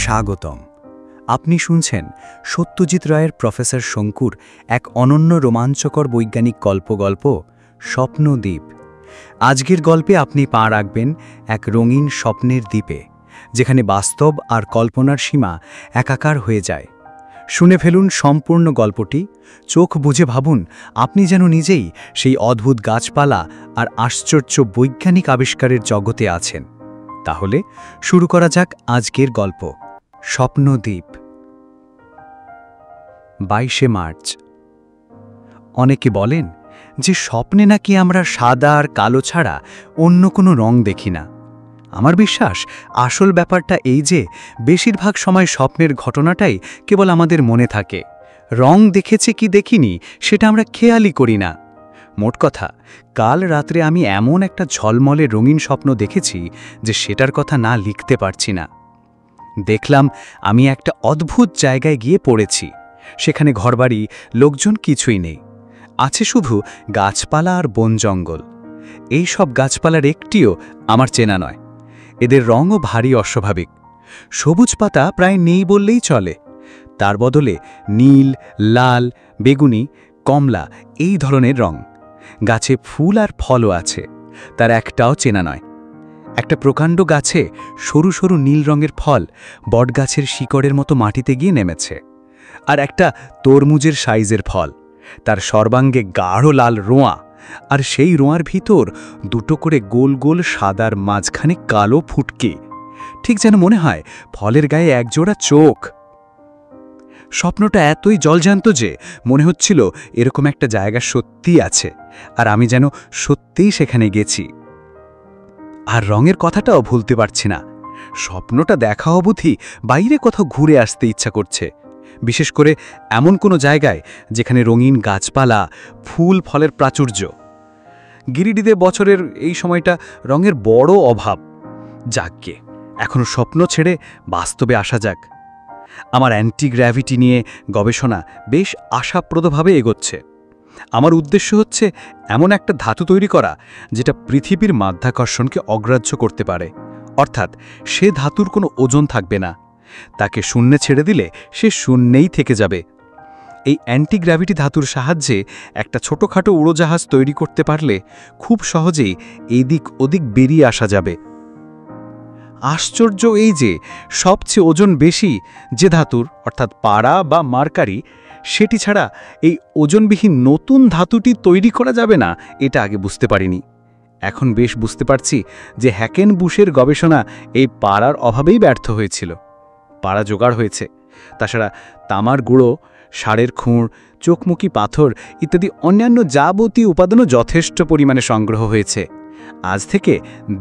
স্বাগতম। আপনি শুনছেন সত্যজিৎ রায়ের প্রফেসর শঙ্কুর এক অনন্য রোমাঞ্চকর বৈজ্ঞানিক গল্প স্বপ্নদ্বীপ। আজকের গল্পে আপনি পা রাখবেন এক রঙিন স্বপ্নের দ্বীপে, যেখানে বাস্তব আর কল্পনার সীমা একাকার হয়ে যায়। শুনে ফেলুন সম্পূর্ণ গল্পটি, চোখ বুজে ভাবুন আপনি যেন নিজেই সেই অদ্ভুত গাছপালা আর আশ্চর্য বৈজ্ঞানিক আবিষ্কারের জগতে আছেন। তাহলে শুরু করা যাক আজকের গল্প, স্বপ্নদ্বীপ। 22শে মার্চ। অনেকে বলেন যে স্বপ্নে নাকি আমরা সাদা আর কালো ছাড়া অন্য কোনো রং দেখি না। আমার বিশ্বাস আসল ব্যাপারটা এই যে বেশিরভাগ সময় স্বপ্নের ঘটনাটাই কেবল আমাদের মনে থাকে। রং দেখেছে কি দেখিনি সেটা আমরা খেয়ালই করি না। মোট কথা, কাল রাত্রে আমি এমন একটা ঝলমলে রঙিন স্বপ্ন দেখেছি যে সেটার কথা না লিখতে পারছি না। দেখলাম আমি একটা অদ্ভুত জায়গায় গিয়ে পড়েছি। সেখানে ঘরবাড়ি, লোকজন কিছুই নেই, আছে শুধু গাছপালা আর বন জঙ্গল। এই সব গাছপালার একটিও আমার চেনা নয়। এদের রঙও ভারী অস্বাভাবিক। সবুজ পাতা প্রায় নেই বললেই চলে। তার বদলে নীল, লাল, বেগুনি, কমলা এই ধরনের রং। গাছে ফুল আর ফলও আছে, তার একটাও চেনা নয়। একটা প্রকাণ্ড গাছে সরু সরু নীল রঙের ফল বটগাছের শিকড়ের মতো মাটিতে গিয়ে নেমেছে। আর একটা তরমুজের সাইজের ফল, তার সর্বাঙ্গে গাঢ় লাল রোঁয়া, আর সেই রোঁয়ার ভিতর দুটো করে গোল গোল সাদার মাঝখানে কালো ফুটকি। ঠিক যেন মনে হয় ফলের গায়ে একজোড়া চোখ। স্বপ্নটা এতই জলজান্ত যে মনে হচ্ছিল এরকম একটা জায়গা সত্যিই আছে, আর আমি যেন সত্যিই সেখানে গেছি। আর রঙের কথাটাও ভুলতে পারছি না। স্বপ্নটা দেখা অবধি বাইরে কোথাও ঘুরে আসতে ইচ্ছা করছে, বিশেষ করে এমন কোনো জায়গায় যেখানে রঙিন গাছপালা, ফুল ফলের প্রাচুর্য। গিরিডিতে বছরের এই সময়টা রঙের বড় অভাব। যাকগে, এখনো স্বপ্ন ছেড়ে বাস্তবে আসা যাক। আমার অ্যান্টিগ্র্যাভিটি নিয়ে গবেষণা বেশ আশাপ্রদভাবে এগোচ্ছে। আমার উদ্দেশ্য হচ্ছে এমন একটা ধাতু তৈরি করা যেটা পৃথিবীর মাধ্যাকর্ষণকে অগ্রাহ্য করতে পারে। অর্থাৎ সে ধাতুর কোনো ওজন থাকবে না, তাকে শূন্যে ছেড়ে দিলে সে শূন্যেই থেকে যাবে। এই অ্যান্টিগ্র্যাভিটি ধাতুর সাহায্যে একটা ছোটোখাটো উড়োজাহাজ তৈরি করতে পারলে খুব সহজেই এদিক ওদিক বেরিয়ে আসা যাবে। আশ্চর্য এই যে সবচেয়ে ওজন বেশি যে ধাতুর, অর্থাৎ পারা বা মার্কারি, সেটি ছাড়া এই ওজনবিহীন নতুন ধাতুটি তৈরি করা যাবে না, এটা আগে বুঝতে পারিনি। এখন বেশ বুঝতে পারছি যে হ্যাকেনবুশের গবেষণা এই পারার অভাবেই ব্যর্থ হয়েছিল। পারা জোগাড় হয়েছে, তাছাড়া তামার গুঁড়ো, সারের খুঁড়, চোখমুখী পাথর ইত্যাদি অন্যান্য যাবতীয় উপাদানও যথেষ্ট পরিমাণে সংগ্রহ হয়েছে। আজ থেকে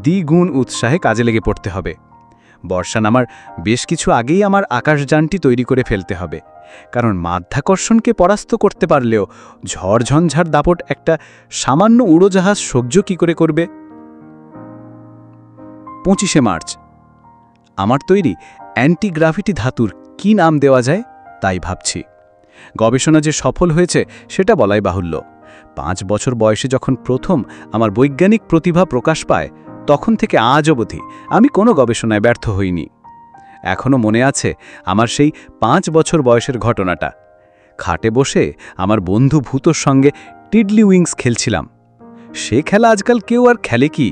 দ্বিগুণ উৎসাহে কাজে লেগে পড়তে হবে। বর্ষা নামার বেশ কিছু আগেই আমার আকাশযানটি তৈরি করে ফেলতে হবে, কারণ মাধ্যাকর্ষণকে পরাস্ত করতে পারলেও ঝড়ঝঞ্ঝার দাপট একটা সামান্য উড়োজাহাজ সহ্য কী করে করবে। 25শে মার্চ। আমার তৈরি অ্যান্টিগ্র্যাভিটি ধাতুর কি নাম দেওয়া যায় তাই ভাবছি। গবেষণা যে সফল হয়েছে সেটা বলাই বাহুল্য। 5 বছর বয়সে যখন প্রথম আমার বৈজ্ঞানিক প্রতিভা প্রকাশ পায়, তখন থেকে আজ অবধি আমি কোনো গবেষণায় ব্যর্থ হইনি। এখনও মনে আছে আমার সেই 5 বছর বয়সের ঘটনাটা। খাটে বসে আমার বন্ধু ভূতোর সঙ্গে টিডলি উইংস খেলছিলাম। সে খেলা আজকাল কেউ আর খেলে কি?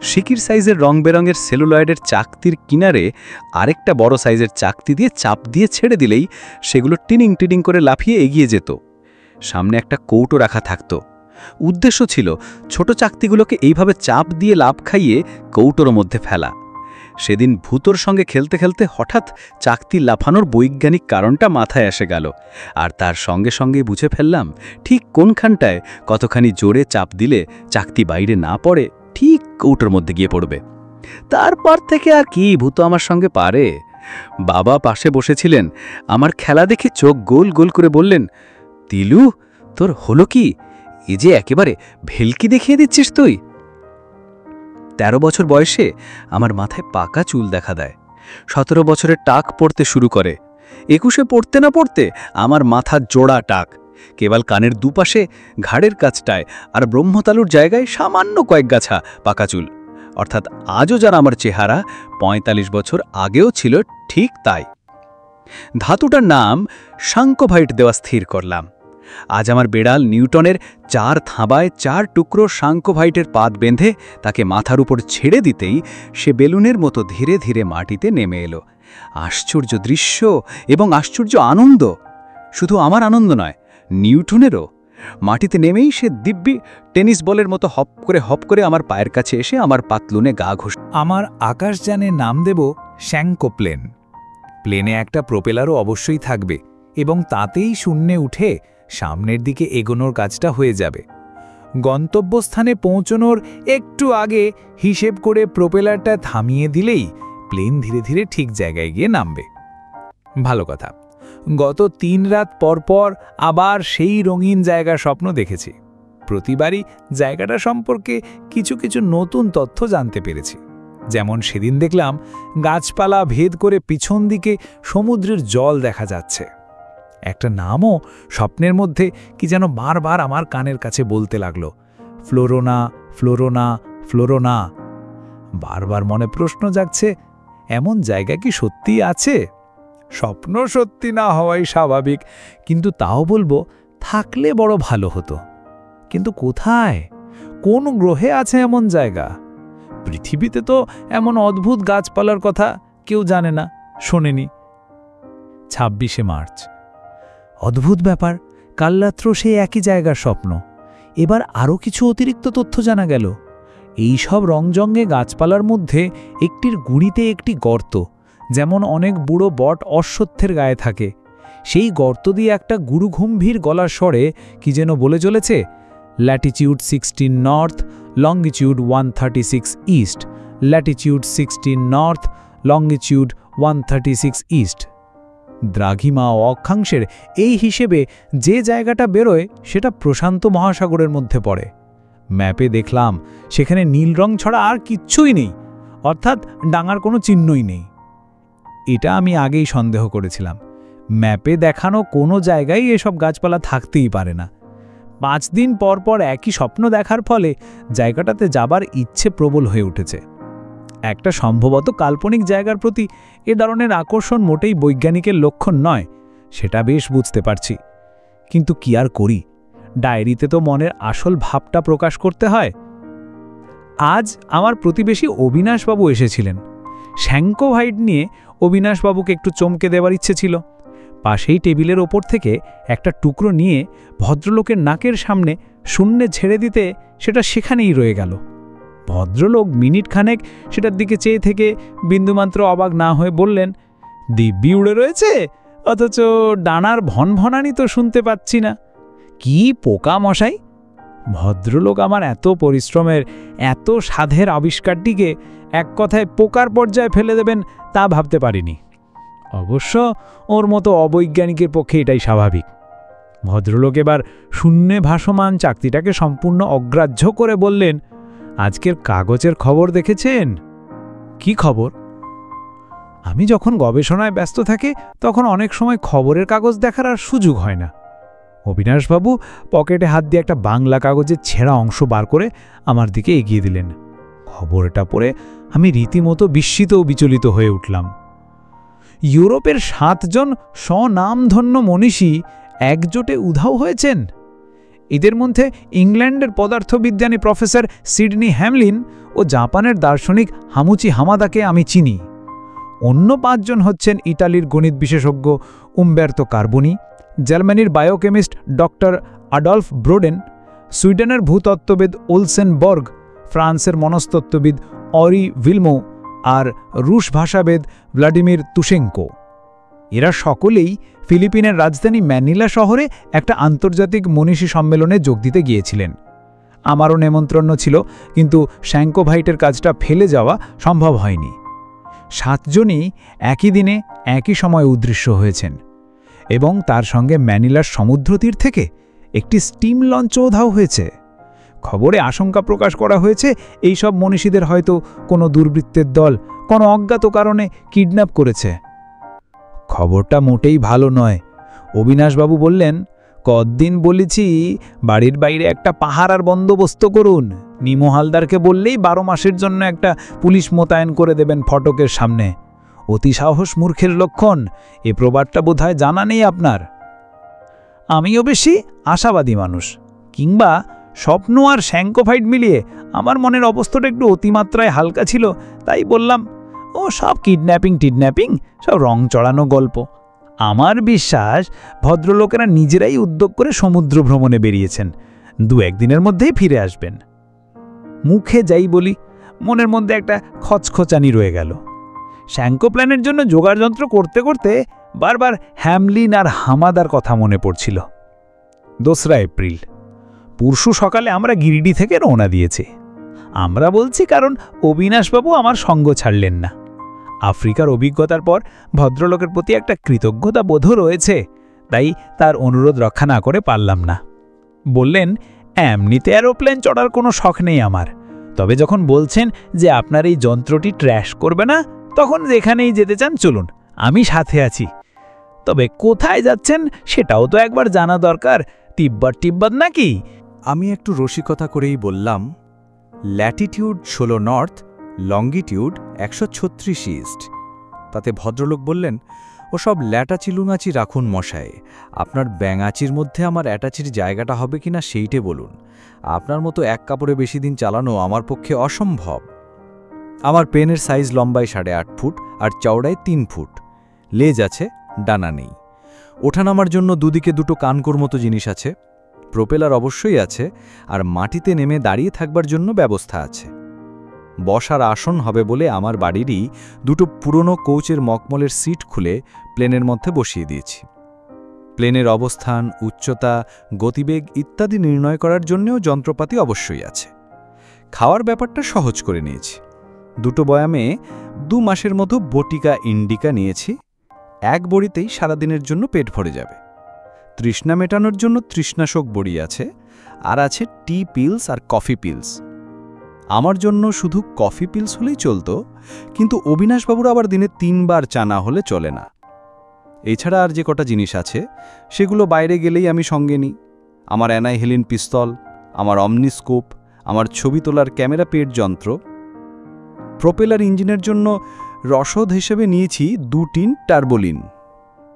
শিকির সাইজের রং বেরঙের সেলুলয়েডের চাকতির কিনারে আরেকটা বড় সাইজের চাকতি দিয়ে চাপ দিয়ে ছেড়ে দিলেই সেগুলো টিনিং টিনিং করে লাফিয়ে এগিয়ে যেত। সামনে একটা কৌটো রাখা থাকত। উদ্দেশ্য ছিল ছোট চাকতিগুলোকে এইভাবে চাপ দিয়ে লাফ খাইয়ে কৌটোর মধ্যে ফেলা। সেদিন ভূতোর সঙ্গে খেলতে খেলতে হঠাৎ চাকতি লাফানোর বৈজ্ঞানিক কারণটা মাথায় এসে গেল, আর তার সঙ্গে সঙ্গে বুঝে ফেললাম ঠিক কোনখানটায় কতখানি জোরে চাপ দিলে চাকতি বাইরে না পড়ে ঠিক কৌটোর মধ্যে গিয়ে পড়বে। তারপর থেকে আর কি ভূতো আমার সঙ্গে পারে। বাবা পাশে বসেছিলেন, আমার খেলা দেখে চোখ গোল গোল করে বললেন, তিলু, তোর হলো কি? এ যে একেবারে ভেলকি দেখিয়ে দিচ্ছিস তুই। 13 বছর বয়সে আমার মাথায় পাকা চুল দেখা দেয়। 17 বছরের টাক পড়তে শুরু করে। 21-এ পড়তে না পড়তে আমার মাথা জোড়া টাক, কেবল কানের দুপাশে ঘাড়ের কাছটায় আর ব্রহ্মতালুর জায়গায় সামান্য কয়েক গাছা পাকা চুল। অর্থাৎ আজও যারা আমার চেহারা ৪৫ বছর আগেও ছিল ঠিক তাই। ধাতুটার নাম সাংকোভাইট দেওয়া স্থির করলাম। আজ আমার বেড়াল নিউটনের ৪ থাবায় ৪ টুকরো সাংকোভাইটের পাত বেঁধে তাকে মাথার উপর ছেড়ে দিতেই সে বেলুনের মতো ধীরে ধীরে মাটিতে নেমে এলো। আশ্চর্য দৃশ্য এবং আশ্চর্য আনন্দ। শুধু আমার আনন্দ নয়, নিউটনেরও। মাটিতে নেমেই সে দিব্যি টেনিস বলের মতো হপ করে আমার পায়ের কাছে এসে আমার পাতলুনে গা ঘুষ। আমার আকাশযানের নাম দেব শ্যাঙ্কোপ্লেন। প্লেনে একটা প্রোপেলারও অবশ্যই থাকবে এবং তাতেই শূন্যে উঠে সামনের দিকে এগোনোর কাজটা হয়ে যাবে। গন্তব্যস্থানে পৌঁছনোর একটু আগে হিসেব করে প্রোপেলারটা থামিয়ে দিলেই প্লেন ধীরে ধীরে ঠিক জায়গায় গিয়ে নামবে। ভালো কথা, গত ৩ রাত পরপর আবার সেই রঙিন জায়গার স্বপ্ন দেখেছি। প্রতিবারই জায়গাটা সম্পর্কে কিছু কিছু নতুন তথ্য জানতে পেরেছি। যেমন সেদিন দেখলাম গাছপালা ভেদ করে পিছন দিকে সমুদ্রের জল দেখা যাচ্ছে। একটা নামও স্বপ্নের মধ্যে কি যেন বারবার আমার কানের কাছে বলতে লাগলো, ফ্লোরোনা, ফ্লোরোনা, ফ্লোরোনা। বারবার মনে প্রশ্ন জাগছে, এমন জায়গা কি সত্যিই আছে? স্বপ্ন সত্যি না হওয়াই স্বাভাবিক, কিন্তু তাও বলবো থাকলে বড় ভালো হতো। কিন্তু কোথায়, কোন গ্রহে আছে এমন জায়গা? পৃথিবীতে তো এমন অদ্ভুত গাছপালার কথা কেউ জানে না, শোনেনি। ২৬শে মার্চ। অদ্ভুত ব্যাপার, কাল রাত্র সেই একই জায়গার স্বপ্ন। এবার আরও কিছু অতিরিক্ত তথ্য জানা গেল। এই সব রংজঙ্গে গাছপালার মধ্যে একটির গুঁড়িতে একটি গর্ত, যেমন অনেক বুড়ো বট অশ্বত্থের গায়ে থাকে। সেই গর্ত দিয়ে একটা গুরুগম্ভীর গলার স্বরে কি যেন বলে চলেছে, latitude 16 north, longitude 136 east, latitude 16 north, longitude 136 east. দ্রাঘিমা ও অক্ষাংশের এই হিসেবে যে জায়গাটা বেরোয় সেটা প্রশান্ত মহাসাগরের মধ্যে পড়ে। ম্যাপে দেখলাম সেখানে নীল রং ছাড়া আর কিচ্ছুই নেই, অর্থাৎ ডাঙার কোনো চিহ্নই নেই। এটা আমি আগেই সন্দেহ করেছিলাম। ম্যাপে দেখানো কোনো জায়গায় এসব গাছপালা থাকতেই পারে না। 5 দিন পর পর একই স্বপ্ন দেখার ফলে জায়গাটাতে যাবার ইচ্ছে প্রবল হয়ে উঠেছে। একটা সম্ভবত কাল্পনিক জায়গার প্রতি এ ধরনের আকর্ষণ মোটেই বৈজ্ঞানিকের লক্ষণ নয়, সেটা বেশ বুঝতে পারছি। কিন্তু কি আর করি, ডায়েরিতে তো মনের আসল ভাবটা প্রকাশ করতে হয়। আজ আমার প্রতিবেশী অবিনাশবাবু এসেছিলেন। শ্যাঙ্কোভাইট নিয়ে অবিনাশবাবুকে একটু চমকে দেওয়ার ইচ্ছে ছিল। পাশেই টেবিলের ওপর থেকে একটা টুকরো নিয়ে ভদ্রলোকের নাকের সামনে শূন্যে ছেড়ে দিতে সেটা সেখানেই রয়ে গেল। ভদ্রলোক মিনিট খানেক সেটার দিকে চেয়ে থেকে বিন্দুমাত্র অবাক না হয়ে বললেন, দিব্যি উড়ে রয়েছে, অথচ ডানার ভনভনানি তো শুনতে পাচ্ছি না। কি পোকা মশাই! ভদ্রলোক আমার এত পরিশ্রমের, এত সাধের আবিষ্কারটিকে এক কথায় পোকার পর্যায়ে ফেলে দেবেন তা ভাবতে পারিনি। অবশ্য ওর মতো অবৈজ্ঞানিকের পক্ষে এটাই স্বাভাবিক। ভদ্রলোক এবার শূন্যে ভাসমান চাকতিটাকে সম্পূর্ণ অগ্রাহ্য করে বললেন, আজকের কাগজের খবর দেখেছেন? কি খবর? আমি যখন গবেষণায় ব্যস্ত থাকি তখন অনেক সময় খবরের কাগজ দেখার আর সুযোগ হয় না। অবিনাশবাবু পকেটে হাত দিয়ে একটা বাংলা কাগজের ছেঁড়া অংশ বার করে আমার দিকে এগিয়ে দিলেন। খবরটা পড়ে আমি রীতিমতো বিস্মিত ও বিচলিত হয়ে উঠলাম। ইউরোপের 7 জন স্বনামধন্য মনীষী একজোটে উধাও হয়েছেন। এদের মধ্যে ইংল্যান্ডের পদার্থবিজ্ঞানী প্রফেসর সিডনি হ্যামলিন ও জাপানের দার্শনিক হামুচি হামাদাকে আমি চিনি। অন্য 5 জন হচ্ছেন ইটালির গণিত বিশেষজ্ঞ উম্বের্তো কার্বোনি, জার্মানির বায়োকেমিস্ট ডক্টর আডলফ ব্রোডেন, সুইডেনের ভূতত্ত্ববিদ ওলসেন বর্গ, ফ্রান্সের মনস্তত্ত্ববিদ অরি ভিলমো আর রুশ ভাষাবিদ ভ্লাদিমির তুশেঙ্কো। এরা সকলেই ফিলিপিনের রাজধানী ম্যানিলা শহরে একটা আন্তর্জাতিক মনীষী সম্মেলনে যোগ দিতে গিয়েছিলেন। আমারও নেমন্ত্রণ ছিল, কিন্তু শ্যাঙ্কোভাইটের কাজটা ফেলে যাওয়া সম্ভব হয়নি। 7 জনই একই দিনে একই সময় উদৃশ্য হয়েছেন এবং তার সঙ্গে ম্যানিলার সমুদ্রতীর থেকে একটি স্টিম লঞ্চও উধাও হয়েছে। খবরে আশঙ্কা প্রকাশ করা হয়েছে এই সব মনীষীদের হয়তো কোনো দুর্বৃত্তের দল কোনো অজ্ঞাত কারণে কিডন্যাপ করেছে। খবরটা মোটেই ভালো নয়। অবিনাশবাবু বললেন, কদিন বলেছি বাড়ির বাইরে একটা পাহারার বন্দোবস্ত করুন, নিমো হালদারকে বললেই 12 মাসের জন্য একটা পুলিশ মোতায়েন করে দেবেন ফটকের সামনে। অতি সাহস মূর্খের লক্ষণ, এ প্রবাদটা বোধহয় জানা নেই আপনার। আমিও বেশি আশাবাদী মানুষ, কিংবা স্বপ্ন আর শ্যাঙ্কোফাইট মিলিয়ে আমার মনের অবস্থাটা একটু অতিমাত্রায় হালকা ছিল, তাই বললাম, ও সব কিডন্যাপিং, সব রং চড়ানো গল্প। আমার বিশ্বাস ভদ্রলোকেরা নিজেরাই উদ্যোগ করে সমুদ্র ভ্রমণে বেরিয়েছেন, 2-1 দিনের মধ্যেই ফিরে আসবেন। মুখে যাই বলি, মনের মধ্যে একটা খচখচানি রয়ে গেল। শ্যাঙ্কো প্ল্যানের জন্য জোগাড়যন্ত্র করতে করতে বারবার হ্যামলিন আর হামাদার কথা মনে পড়ছিল। 2রা এপ্রিল, পরশু সকালে আমরা গিরিডি থেকে রওনা দিয়েছি। আমরা বলছি কারণ অবিনাশবাবু আমার সঙ্গ ছাড়লেন না। আফ্রিকার অভিজ্ঞতার পর ভদ্রলোকের প্রতি একটা কৃতজ্ঞতা বোধও রয়েছে, তাই তার অনুরোধ রক্ষা না করে পারলাম না। বললেন, এমনিতে এরোপ্লেন চড়ার কোনো শখ নেই আমার, তবে যখন বলছেন যে আপনার এই যন্ত্রটি ট্র্যাশ করবে না, তখন যেখানেই যেতে চান চলুন, আমি সাথে আছি। তবে কোথায় যাচ্ছেন সেটাও তো একবার জানা দরকার, তিব্বত নাকি? আমি একটু রসিকতা করেই বললাম, ল্যাটিটিউড 16 নর্থ, লঙ্গিটিউড 136 ইস্ট। তাতে ভদ্রলোক বললেন, ওসব ল্যাটাচিলুঙাচি রাখুন মশাই, আপনার ব্যাঙাচির মধ্যে আমার অ্যাটাচির জায়গাটা হবে কিনা সেইটে বলুন। আপনার মতো এক কাপড়ে বেশি দিন চালানো আমার পক্ষে অসম্ভব। আমার পেনের সাইজ লম্বায় 8.5 ফুট আর চওড়ায় 3 ফুট। লেজ আছে, ডানা নেই। ওঠানামার জন্য দুদিকে দুটো কানকোর মতো জিনিস আছে। প্রোপেলার অবশ্যই আছে, আর মাটিতে নেমে দাঁড়িয়ে থাকবার জন্য ব্যবস্থা আছে। বসার আসন হবে বলে আমার বাড়িরই দুটো পুরনো কোচের মকমলের সিট খুলে প্লেনের মধ্যে বসিয়ে দিয়েছি। প্লেনের অবস্থান, উচ্চতা, গতিবেগ ইত্যাদি নির্ণয় করার জন্যও যন্ত্রপাতি অবশ্যই আছে। খাওয়ার ব্যাপারটা সহজ করে নিয়েছি। দুটো বয়ামে 2 মাসের মতো বটিকা ইন্ডিকা নিয়েছি। এক বড়িতেই সারাদিনের জন্য পেট ভরে যাবে। তৃষ্ণা মেটানোর জন্য তৃষ্ণাশক বড়ি আছে, আর আছে টি পিলস আর কফি পিলস। আমার জন্য শুধু কফি পিলস হলেই চলতো, কিন্তু অবিনাশবাবুর আবার দিনে 3 বার চা না হলে চলে না। এছাড়া আর যে কটা জিনিস আছে সেগুলো বাইরে গেলেই আমি সঙ্গে নিই। আমার অ্যানাইহেলিন পিস্তল, আমার অমনিস্কোপ, আমার ছবি তোলার ক্যামেরা পেট যন্ত্র। প্রোপেলার ইঞ্জিনের জন্য রসদ হিসেবে নিয়েছি 2 টিন টার্বোলিন,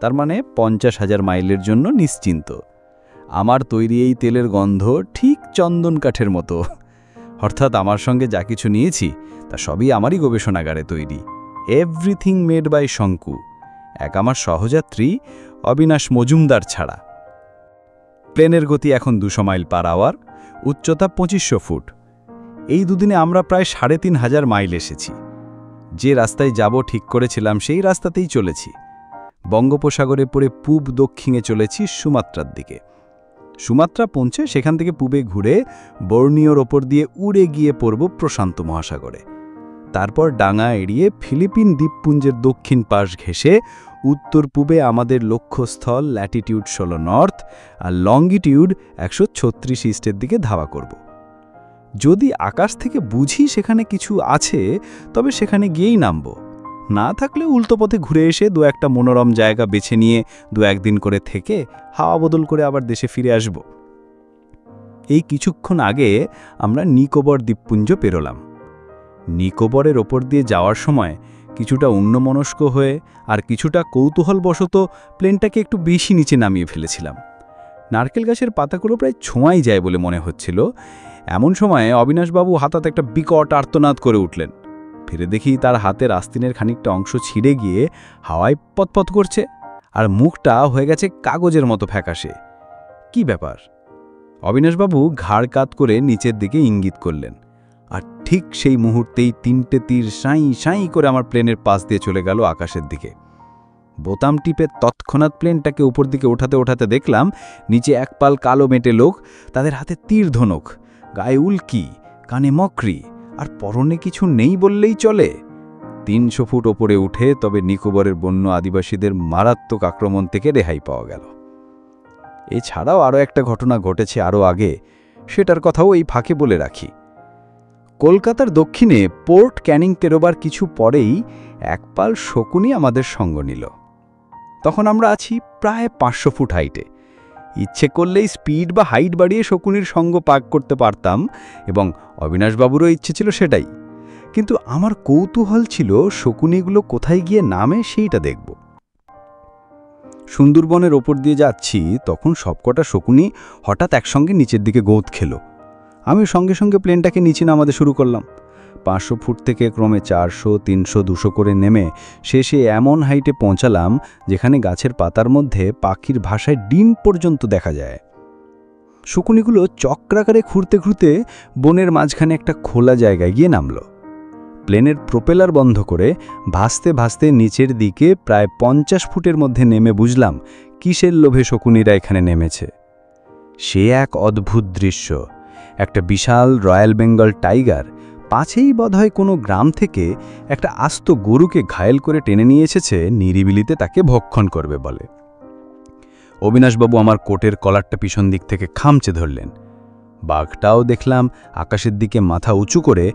তার মানে 50,000 মাইলের জন্য নিশ্চিন্ত। আমার তৈরি এই তেলের গন্ধ ঠিক চন্দন কাঠের মতো। অর্থাৎ আমার সঙ্গে যা কিছু নিয়েছি তা সবই আমারই গবেষণাগারে তৈরি। এভরিথিং মেড বাই শঙ্কু, এক আমার সহযাত্রী অবিনাশ মজুমদার ছাড়া। প্লেনের গতি এখন 200 মাইল পার আওয়ার, উচ্চতা 2500 ফুট। এই দুদিনে আমরা প্রায় 3500 মাইল এসেছি। যে রাস্তায় যাব ঠিক করেছিলাম সেই রাস্তাতেই চলেছি। বঙ্গোপসাগরে পড়ে পূব দক্ষিণে চলেছি সুমাত্রার দিকে। সুমাত্রা পৌঁছে সেখান থেকে পূবে ঘুরে বর্নিওর ওপর দিয়ে উড়ে গিয়ে পড়ব প্রশান্ত মহাসাগরে। তারপর ডাঙা এড়িয়ে ফিলিপিন দ্বীপপুঞ্জের দক্ষিণ পাশ ঘেঁষে উত্তর পূবে আমাদের লক্ষ্যস্থল ল্যাটিটিউড 16 নর্থ আর লঙ্গিটিউড 136 ইস্টের দিকে ধাওয়া করব। যদি আকাশ থেকে বুঝি সেখানে কিছু আছে, তবে সেখানে গিয়েই নামব। না থাকলে উল্টো পথে ঘুরে এসে 2-1টা মনোরম জায়গা বেছে নিয়ে 2-1 দিন করে থেকে হাওয়া বদল করে আবার দেশে ফিরে আসব। এই কিছুক্ষণ আগে আমরা নিকোবর দ্বীপপুঞ্জ পেরোলাম। নিকোবরের ওপর দিয়ে যাওয়ার সময় কিছুটা অন্যমনস্ক হয়ে আর কিছুটা কৌতূহলবশত প্লেনটাকে একটু বেশি নিচে নামিয়ে ফেলেছিলাম। নারকেল গাছের পাতাগুলো প্রায় ছোঁয়াই যায় বলে মনে হচ্ছিল। এমন সময়ে অবিনাশবাবু হঠাৎ একটা বিকট আর্তনাদ করে উঠলেন। ফিরে দেখি তার হাতের আস্তিনের খানিকটা অংশ ছিঁড়ে গিয়ে হাওয়ায় পতপত করছে, আর মুখটা হয়ে গেছে কাগজের মতো ফ্যাকাশে। কি ব্যাপার? অবিনাশবাবু ঘাড় কাত করে নিচের দিকে ইঙ্গিত করলেন, আর ঠিক সেই মুহূর্তেই 3টে তীর সাঁই সাঁই করে আমার প্লেনের পাশ দিয়ে চলে গেল আকাশের দিকে। বোতাম টিপে তৎক্ষণাৎ প্লেনটাকে উপর দিকে ওঠাতে ওঠাতে দেখলাম নিচে এক পাল কালো মেটে লোক, তাদের হাতে তীর ধনুক, গায়ে উল্কি, কানে মকরি, আর পরনে কিছু নেই বললেই চলে। 300 ফুট ওপরে উঠে তবে নিকোবরের বন্য আদিবাসীদের মারাত্মক আক্রমণ থেকে রেহাই পাওয়া গেল। এছাড়াও আরও একটা ঘটনা ঘটেছে আরও আগে, সেটার কথাও এই ফাঁকে বলে রাখি। কলকাতার দক্ষিণে পোর্ট ক্যানিং পেরোবার কিছু পরেই এক পাল শকুনি আমাদের সঙ্গ নিল। তখন আমরা আছি প্রায় 500 ফুট হাইটে। ইচ্ছে করলেই স্পিড বা হাইট বাড়িয়ে শকুনির সঙ্গ পাক করতে পারতাম, এবং অবিনাশবাবুরও ইচ্ছে ছিল সেটাই। কিন্তু আমার কৌতূহল ছিল শকুনিগুলো কোথায় গিয়ে নামে সেইটা দেখব। সুন্দরবনের ওপর দিয়ে যাচ্ছি, তখন সবকটা শকুনি হঠাৎ একসঙ্গে নিচের দিকে গোঁত খেল। আমি সঙ্গে সঙ্গে প্লেনটাকে নিচে নামাতে শুরু করলাম। 500 ফুট থেকে ক্রমে 400, 300, 200 করে নেমে শেষে এমন হাইটে পৌঁছালাম যেখানে গাছের পাতার মধ্যে পাখির ভাষায় ডিম পর্যন্ত দেখা যায়। শকুনিগুলো চক্রাকারে ঘুরতে ঘুরতে বনের মাঝখানে একটা খোলা জায়গায় গিয়ে নামল। প্লেনের প্রোপেলার বন্ধ করে ভাসতে ভাসতে নিচের দিকে প্রায় 50 ফুটের মধ্যে নেমে বুঝলাম কিসের লোভে শকুনিরা এখানে নেমেছে। সে এক অদ্ভুত দৃশ্য। একটা বিশাল রয়্যাল বেঙ্গল টাইগার পাছেই বোধহয় কোনো গ্রাম থেকে একটা আস্ত গরুকে ঘায়েল করে টেনে নিয়ে এসেছে নিরিবিলিতে তাকে ভক্ষণ করবে বলে। অবিনাশবাবু আমার কোটের কলারটা পিছন দিক থেকে খামচে ধরলেন। বাঘটাও দেখলাম আকাশের দিকে মাথা উঁচু করে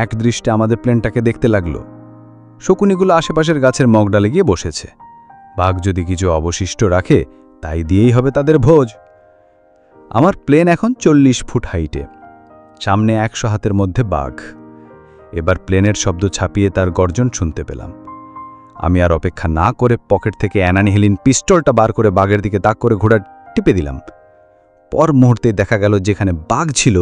এক দৃষ্টে আমাদের প্লেনটাকে দেখতে লাগলো। শকুনিগুলো আশেপাশের গাছের মগডালে গিয়ে বসেছে। বাঘ যদি কিছু অবশিষ্ট রাখে তাই দিয়েই হবে তাদের ভোজ। আমার প্লেন এখন 40 ফুট হাইটে, সামনে 100 হাতের মধ্যে বাঘ। এবার প্লেনের শব্দ ছাপিয়ে তার গর্জন শুনতে পেলাম। আমি আর অপেক্ষা না করে পকেট থেকে অ্যানানিহেলিন পিস্তলটা বার করে বাঘের দিকে তাক করে ঘোড়া টিপে দিলাম। পর মুহূর্তে দেখা গেল যেখানে বাঘ ছিল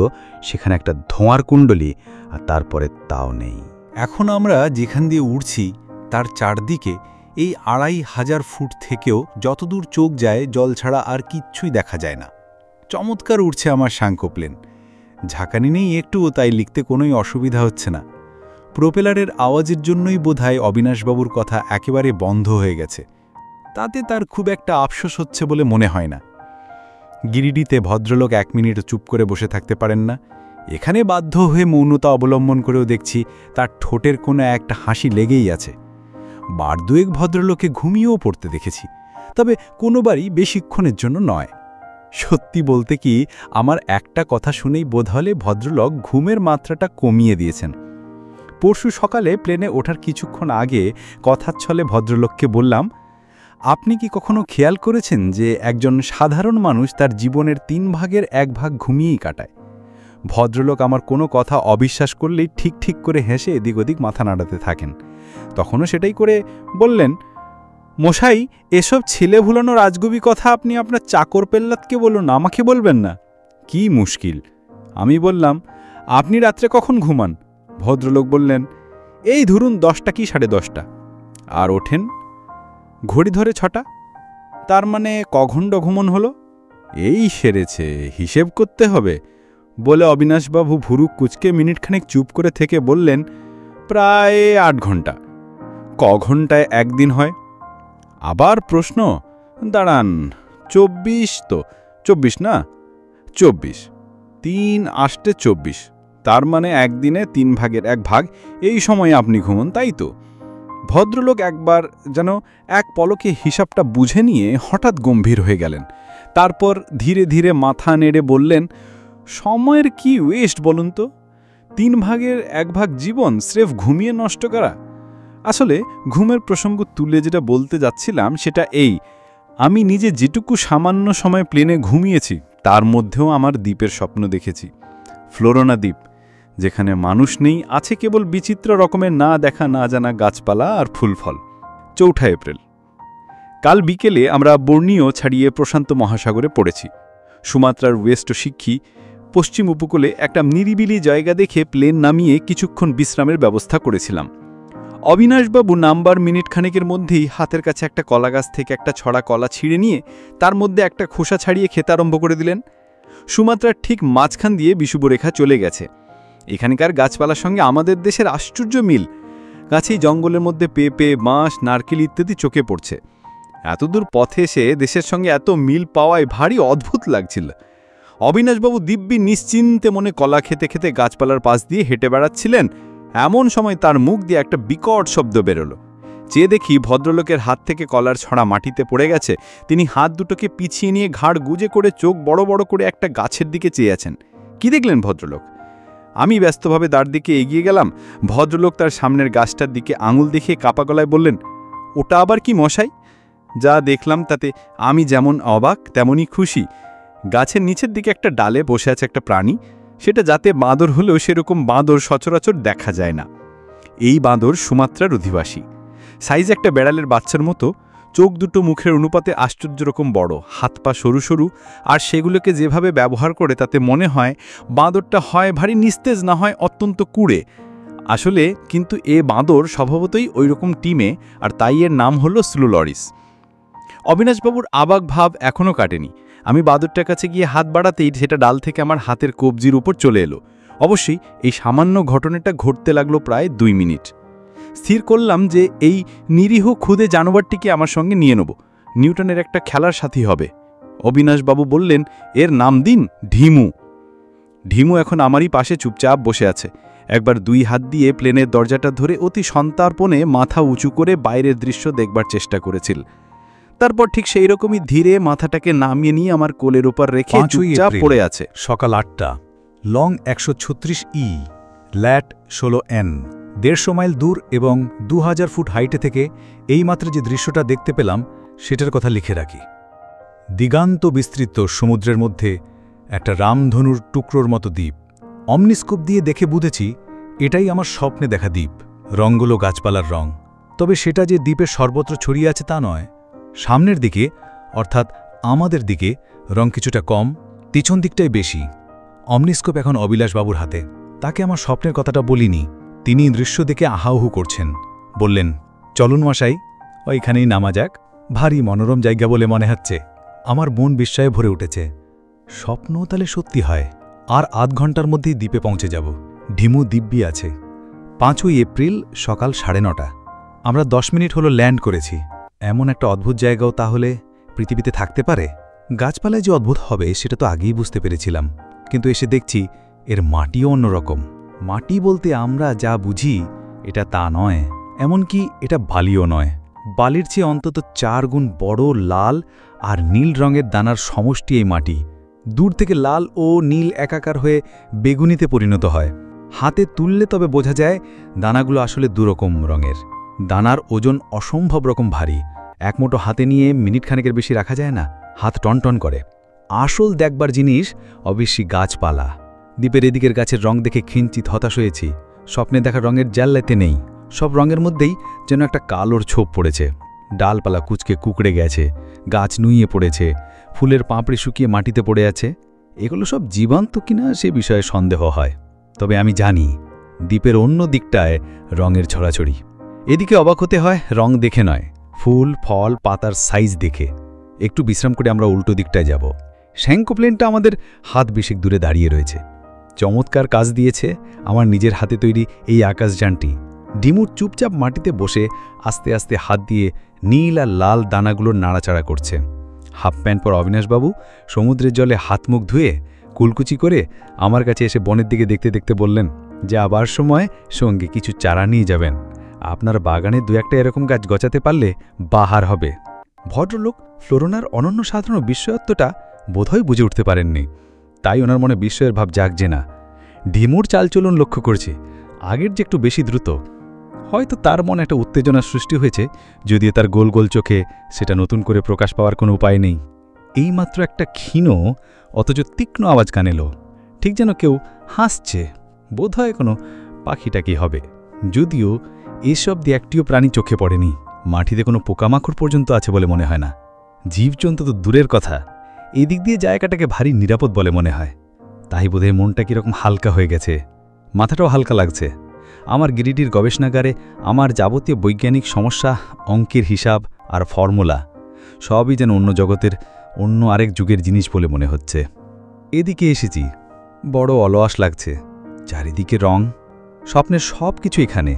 সেখানে একটা ধোঁয়ার কুণ্ডলী, আর তারপরে তাও নেই। এখন আমরা যেখান দিয়ে উড়ছি তার চারদিকে এই 2500 ফুট থেকেও যতদূর চোখ যায় জল ছাড়া আর কিচ্ছুই দেখা যায় না। চমৎকার উড়ছে আমার শাঙ্কো প্লেন। ঝাঁকানি নেই একটুও, তাই লিখতে কোনোই অসুবিধা হচ্ছে না। প্রোপেলারের আওয়াজের জন্যই বোধহয় অবিনাশবাবুর কথা একেবারে বন্ধ হয়ে গেছে। তাতে তার খুব একটা আফসোস হচ্ছে বলে মনে হয় না। গিরিডিতে ভদ্রলোক 1 মিনিট চুপ করে বসে থাকতে পারেন না। এখানে বাধ্য হয়ে মৌনতা অবলম্বন করেও দেখছি তার ঠোঁটের কোনো একটা হাসি লেগেই আছে। বার দুয়েক ভদ্রলোকে ঘুমিয়েও পড়তে দেখেছি, তবে কোনোবারই বেশিক্ষণের জন্য নয়। সত্যি বলতে কি, আমার একটা কথা শুনেই বোধ হলে ভদ্রলোক ঘুমের মাত্রাটা কমিয়ে দিয়েছেন। পরশু সকালে প্লেনে ওঠার কিছুক্ষণ আগে কথার ছলে ভদ্রলোককে বললাম, আপনি কি কখনো খেয়াল করেছেন যে একজন সাধারণ মানুষ তার জীবনের 3 ভাগের 1 ভাগ ঘুমিয়েই কাটায়? ভদ্রলোক আমার কোনো কথা অবিশ্বাস করলেই ঠিক ঠিক করে হেসে এদিক ওদিক মাথা নাড়াতে থাকেন। তখনও সেটাই করে বললেন, মশাই, এসব ছেলে ভুলানো রাজগুবি কথা আপনি আপনার চাকর পেল্লাতকে বলুন, আমাকে বলবেন না। কি মুশকিল। আমি বললাম, আপনি রাত্রে কখন ঘুমান? ভদ্রলোক বললেন, এই ধরুন 10টা কি 10:30। আর ওঠেন? ঘড়ি ধরে 6টা। তার মানে কঘণ্ড ঘুমন হলো? এই সেরেছে, হিসেব করতে হবে বলে অবিনাশবাবু ভুরু কুচকে মিনিটখানেক চুপ করে থেকে বললেন, প্রায় 8 ঘণ্টা। ঘণ্টায় একদিন হয়? আবার প্রশ্ন। দাঁড়ান, 24 তো? 24 না, 24, 3 8 24। তার মানে একদিনে 3 ভাগের 1 ভাগ এই সময়ে আপনি ঘুমন, তাই তো? ভদ্রলোক একবার যেন এক পলকে হিসাবটা বুঝে নিয়ে হঠাৎ গম্ভীর হয়ে গেলেন। তারপর ধীরে ধীরে মাথা নেড়ে বললেন, সময়ের কি ওয়েস্ট বলুন তো? 3 ভাগের 1 ভাগ জীবন স্রেফ ঘুমিয়ে নষ্ট করা। আসলে ঘুমের প্রসঙ্গ তুলে যেটা বলতে যাচ্ছিলাম সেটা এই, আমি নিজে যেটুকু সামান্য সময় প্লেনে ঘুমিয়েছি তার মধ্যেও আমার দ্বীপের স্বপ্ন দেখেছি। ফ্লোরোনা দ্বীপ, যেখানে মানুষ নেই, আছে কেবল বিচিত্র রকমের না দেখা না জানা গাছপালা আর ফুলফল। 4 এপ্রিল। কাল বিকেলে আমরা বর্নিও ছাড়িয়ে প্রশান্ত মহাসাগরে পড়েছি। সুমাত্রার ওয়েস্ট শিক্ষী পশ্চিম উপকূলে একটা নিরিবিলি জায়গা দেখে প্লেন নামিয়ে কিছুক্ষণ বিশ্রামের ব্যবস্থা করেছিলাম। অবিনাশবাবু নাম্বার মিনিটখানেকের মধ্যেই হাতের কাছে একটা কলা গাছ থেকে একটা ছড়া কলা ছিঁড়ে নিয়ে তার মধ্যে একটা খোসা ছাড়িয়ে খেতে আরম্ভ করে দিলেন। সুমাত্রার ঠিক মাঝখান দিয়ে বিষুবরেখা চলে গেছে। এখানকার গাছপালার সঙ্গে আমাদের দেশের আশ্চর্য মিল। গাছেই জঙ্গলের মধ্যে পেঁপে, বাঁশ, নারকেল ইত্যাদি চোখে পড়ছে। এতদূর পথে এসে দেশের সঙ্গে এত মিল পাওয়ায় ভারী অদ্ভুত লাগছিল। অবিনাশবাবু দিব্যি নিশ্চিন্তে মনে কলা খেতে খেতে গাছপালার পাশ দিয়ে হেঁটে বেড়াচ্ছিলেন। এমন সময় তার মুখ দিয়ে একটা বিকট শব্দ বেরোলো। চেয়ে দেখি ভদ্রলোকের হাত থেকে কলার ছড়া মাটিতে পড়ে গেছে। তিনি হাত দুটোকে পিছিয়ে নিয়ে ঘাড় গুজে করে চোখ বড় বড় করে একটা গাছের দিকে চেয়ে আছেন। কি দেখলেন ভদ্রলোক? আমি ব্যস্তভাবে তার দিকে এগিয়ে গেলাম। ভদ্রলোক তার সামনের গাছটার দিকে আঙুল দেখিয়ে কাপা গলায় বললেন, ওটা আবার কি মশাই? যা দেখলাম তাতে আমি যেমন অবাক তেমনই খুশি। গাছের নিচের দিকে একটা ডালে বসে আছে একটা প্রাণী, সেটা যাতে বাঁদর হলেও সেরকম বাঁদর সচরাচর দেখা যায় না। এই বাঁদর সুমাত্রার অধিবাসী। সাইজ একটা বেড়ালের বাচ্চার মতো, চোখ দুটো মুখের অনুপাতে আশ্চর্য রকম বড়, হাত পা সরু সরু, আর সেগুলোকে যেভাবে ব্যবহার করে তাতে মনে হয় বাঁদরটা হয় ভারী নিস্তেজ, না হয় অত্যন্ত কুঁড়ে। আসলে কিন্তু এ বাঁদর স্বভাবতই ওইরকম টিমে, আর তাই এর নাম হলো স্লুলরিস। অবিনাশবাবুর আবাক ভাব এখনও কাটেনি। আমি বাঁদরটার কাছে গিয়ে হাত বাড়াতেই সেটা ডাল থেকে আমার হাতের কবজির উপর চলে এলো। অবশ্যই এই সামান্য ঘটনাটা ঘটতে লাগলো প্রায় 2 মিনিট। স্থির করলাম যে এই নিরীহ ক্ষুদে জানোয়ারটিকে আমার সঙ্গে নিয়ে নেব, নিউটনের একটা খেলার সাথী হবে। অবিনাশবাবু বললেন, এর নাম দিন ঢিমু। ঢিমু এখন আমারই পাশে চুপচাপ বসে আছে। একবার 2 হাত দিয়ে প্লেনের দরজাটা ধরে অতি সন্তার্পণে মাথা উঁচু করে বাইরের দৃশ্য দেখবার চেষ্টা করেছিল। তারপর ঠিক সেই রকমই ধীরে মাথাটাকে নামিয়ে নিয়ে আমার কোলের উপর রেখে 5ই চুপচাপ এপ্রিল, পড়ে আছে। সকাল 8টা, লং 136 ল্যাট 16 150 মাইল দূর এবং 2000 ফুট হাইটে থেকে এইমাত্র যে দৃশ্যটা দেখতে পেলাম সেটার কথা লিখে রাখি। দিগান্ত বিস্তৃত সমুদ্রের মধ্যে একটা রামধনুর টুকরোর মতো দ্বীপ। অমনিস্কোপ দিয়ে দেখে বুঝেছি এটাই আমার স্বপ্নে দেখা দ্বীপ। রঙগুলো গাছপালার রং, তবে সেটা যে দ্বীপের সর্বত্র ছড়িয়ে আছে তা নয়। সামনের দিকে অর্থাৎ আমাদের দিকে রং কিছুটা কম, পিছন দিকটাই বেশি। অমনিস্কোপ এখন অবিলাসবাবুর হাতে। তাকে আমার স্বপ্নের কথাটা বলিনি। তিনি দৃশ্য দেখে আহাউহু করছেন। বললেন, চলুন মশাই, ওইখানেই নামা যাক। ভারী মনোরম জায়গা বলে মনে হচ্ছে। আমার মন বিস্ময়ে ভরে উঠেছে। স্বপ্ন তাহলে সত্যি হয়। আর আধ ঘন্টার মধ্যেই দ্বীপে পৌঁছে যাব। ঢিমু দিব্যি আছে। 5ই এপ্রিল সকাল 9:30। আমরা 10 মিনিট হলো ল্যান্ড করেছি। এমন একটা অদ্ভুত জায়গাও তাহলে পৃথিবীতে থাকতে পারে। গাছপালায় যে অদ্ভুত হবে সেটা তো আগেই বুঝতে পেরেছিলাম, কিন্তু এসে দেখছি এর মাটিও অন্যরকম। মাটি বলতে আমরা যা বুঝি এটা তা নয়, এমনকি এটা বালিও নয়। বালির চেয়ে অন্তত 4 গুণ বড় লাল আর নীল রঙের দানার সমষ্টি এই মাটি। দূর থেকে লাল ও নীল একাকার হয়ে বেগুনিতে পরিণত হয়। হাতে তুললে তবে বোঝা যায় দানাগুলো আসলে দুরকম রঙের। দানার ওজন অসম্ভব রকম ভারী। এক মুঠো হাতে নিয়ে মিনিট খানেকের বেশি রাখা যায় না, হাত টনটন করে। আসল দেখবার জিনিস অবশ্যই গাছপালা। দ্বীপের এদিকের গাছের রং দেখে খিঞ্চিত হতাশ হয়েছি। স্বপ্নে দেখা রঙের জাল্লাতে নেই। সব রঙের মধ্যেই যেন একটা কালোর ছোপ পড়েছে। ডালপালা কুচকে কুকড়ে গেছে, গাছ নুইয়ে পড়েছে, ফুলের পাপড়ি শুকিয়ে মাটিতে পড়ে আছে। এগুলো সব জীবন্ত কিনা সে বিষয়ে সন্দেহ হয়। তবে আমি জানি দ্বীপের অন্য দিকটায় রঙের ছড়াছড়ি। এদিকে অবাক হতে হয় রং দেখে নয়, ফুল ফল পাতার সাইজ দেখে। একটু বিশ্রাম করে আমরা উল্টো দিকটায় যাব। শ্যাঙ্কো প্লেনটা আমাদের হাত বিশেক দূরে দাঁড়িয়ে রয়েছে। চমৎকার কাজ দিয়েছে আমার নিজের হাতে তৈরি এই আকাশযানটি। ডিমুর চুপচাপ মাটিতে বসে আস্তে আস্তে হাত দিয়ে নীল আর লাল দানাগুলোর নাড়াচাড়া করছে। হাফ প্যান্ট পর অবিনাশবাবু সমুদ্রের জলে হাত মুখ ধুয়ে কুলকুচি করে আমার কাছে এসে বনের দিকে দেখতে দেখতে বললেন যে আবার সময় সঙ্গে কিছু চারা নিয়ে যাবেন। আপনার বাগানে 2-1টা এরকম গাছ গচাতে পারলে বাহার হবে। ভদ্রলোক ফ্লোরোনার অনন্য সাধারণ বিস্ময়ত্বটা বোধহয় বুঝে উঠতে পারেননি, তাই ওনার মনে বিস্ময়ের ভাব জাগছে না। ঢিমুর চালচলন লক্ষ্য করছে, আগের যে একটু বেশি দ্রুত। হয়তো তার মনে একটা উত্তেজনার সৃষ্টি হয়েছে, যদিও তার গোল গোল চোখে সেটা নতুন করে প্রকাশ পাওয়ার কোনো উপায় নেই। এইমাত্র একটা ক্ষীণ অথচ তীক্ষ্ণ আওয়াজ কান এলো, ঠিক যেন কেউ হাসছে। বোধহয় কোনো পাখিটাকি হবে, যদিও এসব দিয়ে একটিও প্রাণী চোখে পড়েনি। মাটিতে কোনো পোকামাকড় পর্যন্ত আছে বলে মনে হয় না। জীবজন্তু তো দূরের কথা, এদিক দিয়ে জায়গাটাকে ভারী নিরাপদ বলে মনে হয়। তাই বোধহয় মনটা কীরকম হালকা হয়ে গেছে, মাথাটাও হালকা লাগছে। আমার গিরিটির গবেষণাগারে আমার যাবতীয় বৈজ্ঞানিক সমস্যা, অঙ্কের হিসাব আর ফর্মুলা সবই যেন অন্য জগতের অন্য আরেক যুগের জিনিস বলে মনে হচ্ছে। এদিকে এসেছি, বড় অলস লাগছে। চারিদিকে রং, স্বপ্নের সব কিছু এখানে।